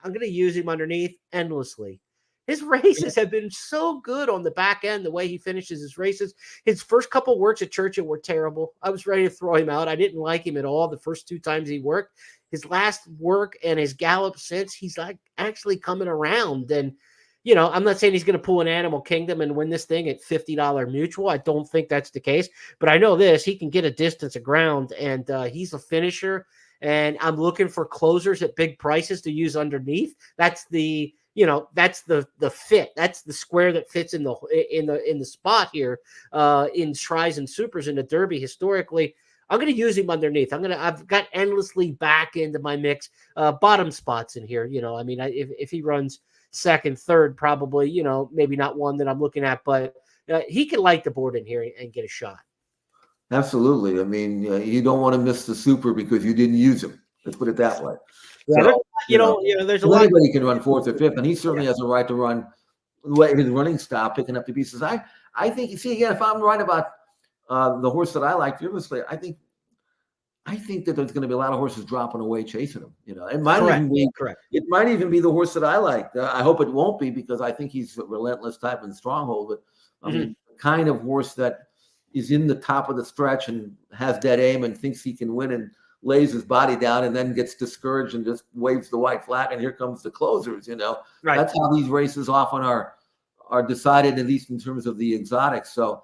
I'm going to use him underneath endlessly. His races have been so good on the back end, the way he finishes his races. His first couple works at Churchill were terrible. I was ready to throw him out. I didn't like him at all the first two times he worked. His last work and his gallop since, he's like actually coming around. And, you know, I'm not saying he's going to pull an Animal Kingdom and win this thing at $50 mutual. I don't think that's the case. But I know this, he can get a distance of ground, and he's a finisher. And I'm looking for closers at big prices to use underneath. That's the, you know, that's the fit. That's the square that fits in the spot here in tries and supers in the Derby historically. I'm going to use him underneath. I've got endlessly back into my mix, bottom spots in here. You know, I mean, if he runs second, third, probably, you know, maybe not one that I'm looking at, but he can light the board in here and get a shot. Absolutely. I mean, you don't want to miss the super because you didn't use him. Let's put it that way. Yeah, So, you know, there's a lot. Anybody can run fourth or fifth, and he certainly has a right to run his running style, picking up the pieces. I think, you see, again, if I'm right about the horse that I like fearlessly, I think that there's going to be a lot of horses dropping away chasing him. You know, it might even be correct. It might even be the horse that I like. I hope it won't be, because I think he's a relentless type and stronghold. But I mean, the kind of horse that is in the top of the stretch and has dead aim and thinks he can win and lays his body down and then gets discouraged and just waves the white flag, and here comes the closers. You know, that's how these races often are decided, at least in terms of the exotics. So,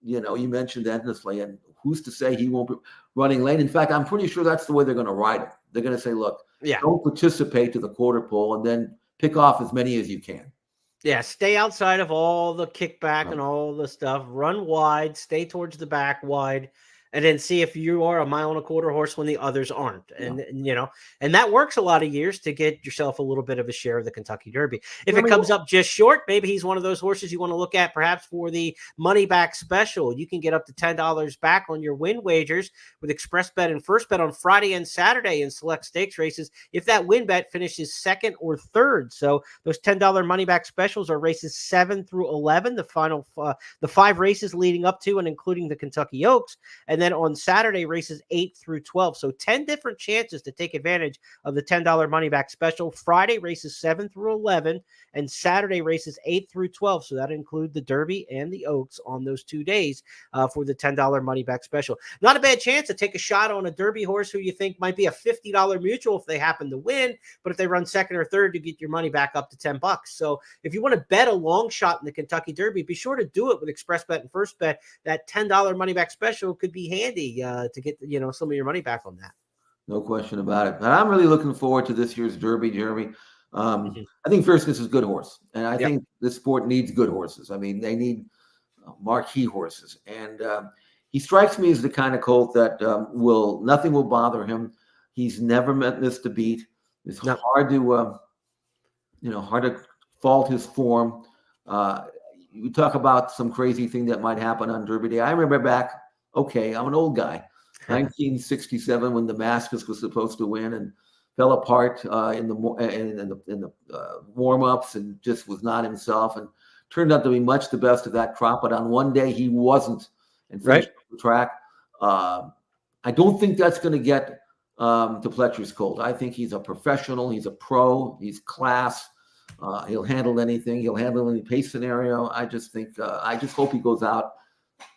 you know, you mentioned endlessly, and who's to say he won't be running lane? In fact, I'm pretty sure that's the way they're going to ride him. They're going to say, look, don't participate to the quarter pole, and then pick off as many as you can. Yeah, stay outside of all the kickback and all the stuff. Run wide, stay towards the back wide, and then see if you are a mile and a quarter horse when the others aren't. And you know, and that works a lot of years to get yourself a little bit of a share of the Kentucky Derby. If it comes up just short, maybe he's one of those horses you want to look at perhaps for the money back special. You can get up to $10 back on your win wagers with Express Bet and First Bet on Friday and Saturday in select stakes races if that win bet finishes second or third. So those $10 money back specials are races 7 through 11, the final the 5 races leading up to and including the Kentucky Oaks. And then on Saturday, races 8 through 12. So 10 different chances to take advantage of the $10 money back special. Friday, races 7 through 11, and Saturday, races 8 through 12. So that include the Derby and the Oaks on those 2 days for the $10 money back special. Not a bad chance to take a shot on a Derby horse who you think might be a $50 mutual if they happen to win, but if they run second or third, to get your money back up to $10. So if you want to bet a long shot in the Kentucky Derby, be sure to do it with Express Bet and First Bet. That $10 money back special could be handy to get, you know, some of your money back on that. No question about it. But I'm really looking forward to this year's Derby, Jeremy. I think Fierceness is a good horse, and I think this sport needs good horses. I mean, they need marquee horses, and he strikes me as the kind of colt that nothing will bother him. He's never missed a beat. It's hard to hard to fault his form. You talk about some crazy thing that might happen on Derby Day. I remember back. Okay, I'm an old guy. 1967, when Damascus was supposed to win and fell apart in the warm-ups and just was not himself, and turned out to be much the best of that crop. But on one day he wasn't, and finished the track. I don't think that's going to get to Pletcher's colt. I think he's a professional. He's a pro. He's class. He'll handle anything. He'll handle any pace scenario. I just hope he goes out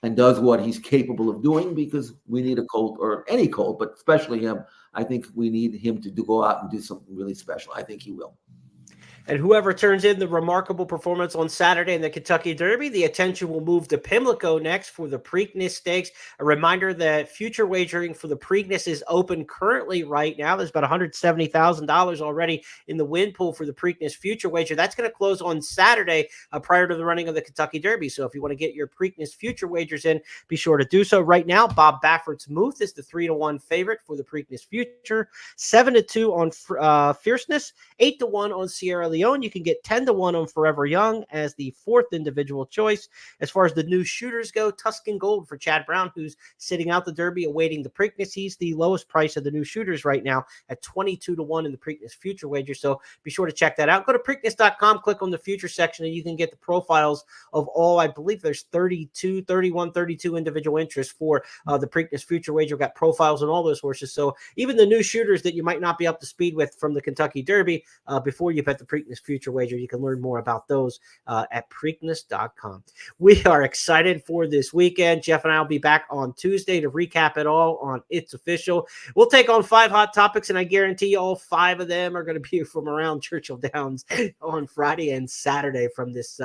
and does what he's capable of doing, because we need a colt, or any colt, but especially him. I think we need him to go out and do something really special. I think he will. And whoever turns in the remarkable performance on Saturday in the Kentucky Derby, the attention will move to Pimlico next for the Preakness Stakes. A reminder that future wagering for the Preakness is open currently right now. There's about $170,000 already in the win pool for the Preakness future wager. That's going to close on Saturday prior to the running of the Kentucky Derby. So if you want to get your Preakness future wagers in, be sure to do so. Right now, Bob Baffert's Muth is the 3-1 favorite for the Preakness future, 7-2 on Fierceness, 8-1 on Sierra Leone. You can get 10-1 on Forever Young as the fourth individual choice. As far as the new shooters go, Tuscan Gold for Chad Brown, who's sitting out the Derby awaiting the Preakness. He's the lowest price of the new shooters right now at 22-1 in the Preakness future wager. So be sure to check that out. Go to Preakness.com, click on the future section, and you can get the profiles of all, I believe there's 32 individual interests for the Preakness future wager. We've got profiles on all those horses. So even the new shooters that you might not be up to speed with from the Kentucky Derby, before you bet the Preakness future wager, you can learn more about those at Preakness.com. We are excited for this weekend. Jeff and I will be back on Tuesday to recap it all on It's Official. We'll take on 5 hot topics, and I guarantee you all 5 of them are going to be from around Churchill Downs on Friday and Saturday from this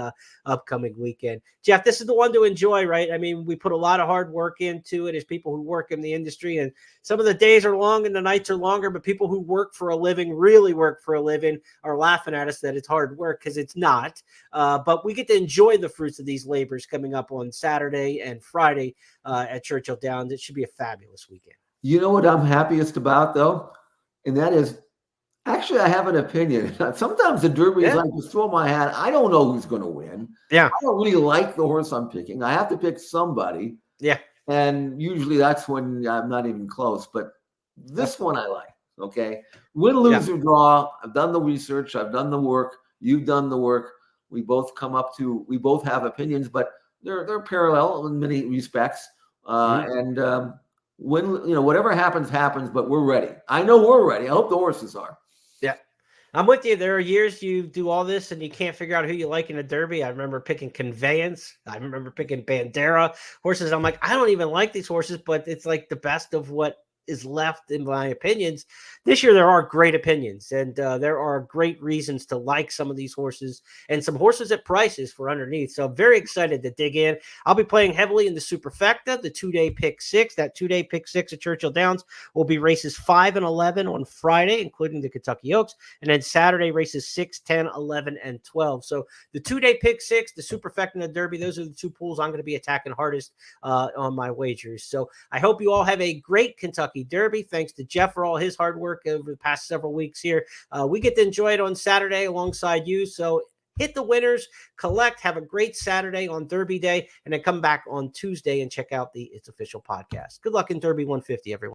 upcoming weekend. Jeff, this is the one to enjoy, right? I mean, we put a lot of hard work into it as people who work in the industry, and some of the days are long and the nights are longer, but people who work for a living, really work for a living, are laughing at us that it's hard work, because it's not. But we get to enjoy the fruits of these labors coming up on Saturday and Friday at Churchill Downs. It should be a fabulous weekend. You know what I'm happiest about, though? And that is, actually, I have an opinion. Sometimes the Derby is like, just throw my hat. I don't know who's going to win. Yeah. I don't really like the horse I'm picking. I have to pick somebody. Yeah. And usually that's when I'm not even close. But this one I like. Okay. Win, lose, or draw. I've done the research. I've done the work. You've done the work. We both have opinions, but they're parallel in many respects. And when, whatever happens, but we're ready. I know we're ready. I hope the horses are. Yeah. I'm with you. There are years you do all this and you can't figure out who you like in a Derby. I remember picking Conveyance. I remember picking Bandera horses. I'm like, I don't even like these horses, but it's like the best of what is left in my opinions. This year there are great opinions, and there are great reasons to like some of these horses, and some horses at prices for underneath. So I'm very excited to dig in. I'll be playing heavily in the Superfecta, the 2-day pick 6. That 2-day pick 6 at Churchill Downs will be races 5 and 11 on Friday, including the Kentucky Oaks, and then Saturday races 6, 10, 11, and 12. So the 2-day pick 6, the Superfecta, and the Derby, those are the 2 pools I'm going to be attacking hardest on my wagers. So I hope you all have a great Kentucky Derby. Thanks to Jeff for all his hard work over the past several weeks here. We get to enjoy it on Saturday alongside you. So hit the winners, collect, have a great Saturday on Derby Day, and then come back on Tuesday and check out the It's Official podcast. Good luck in Derby 150, everyone.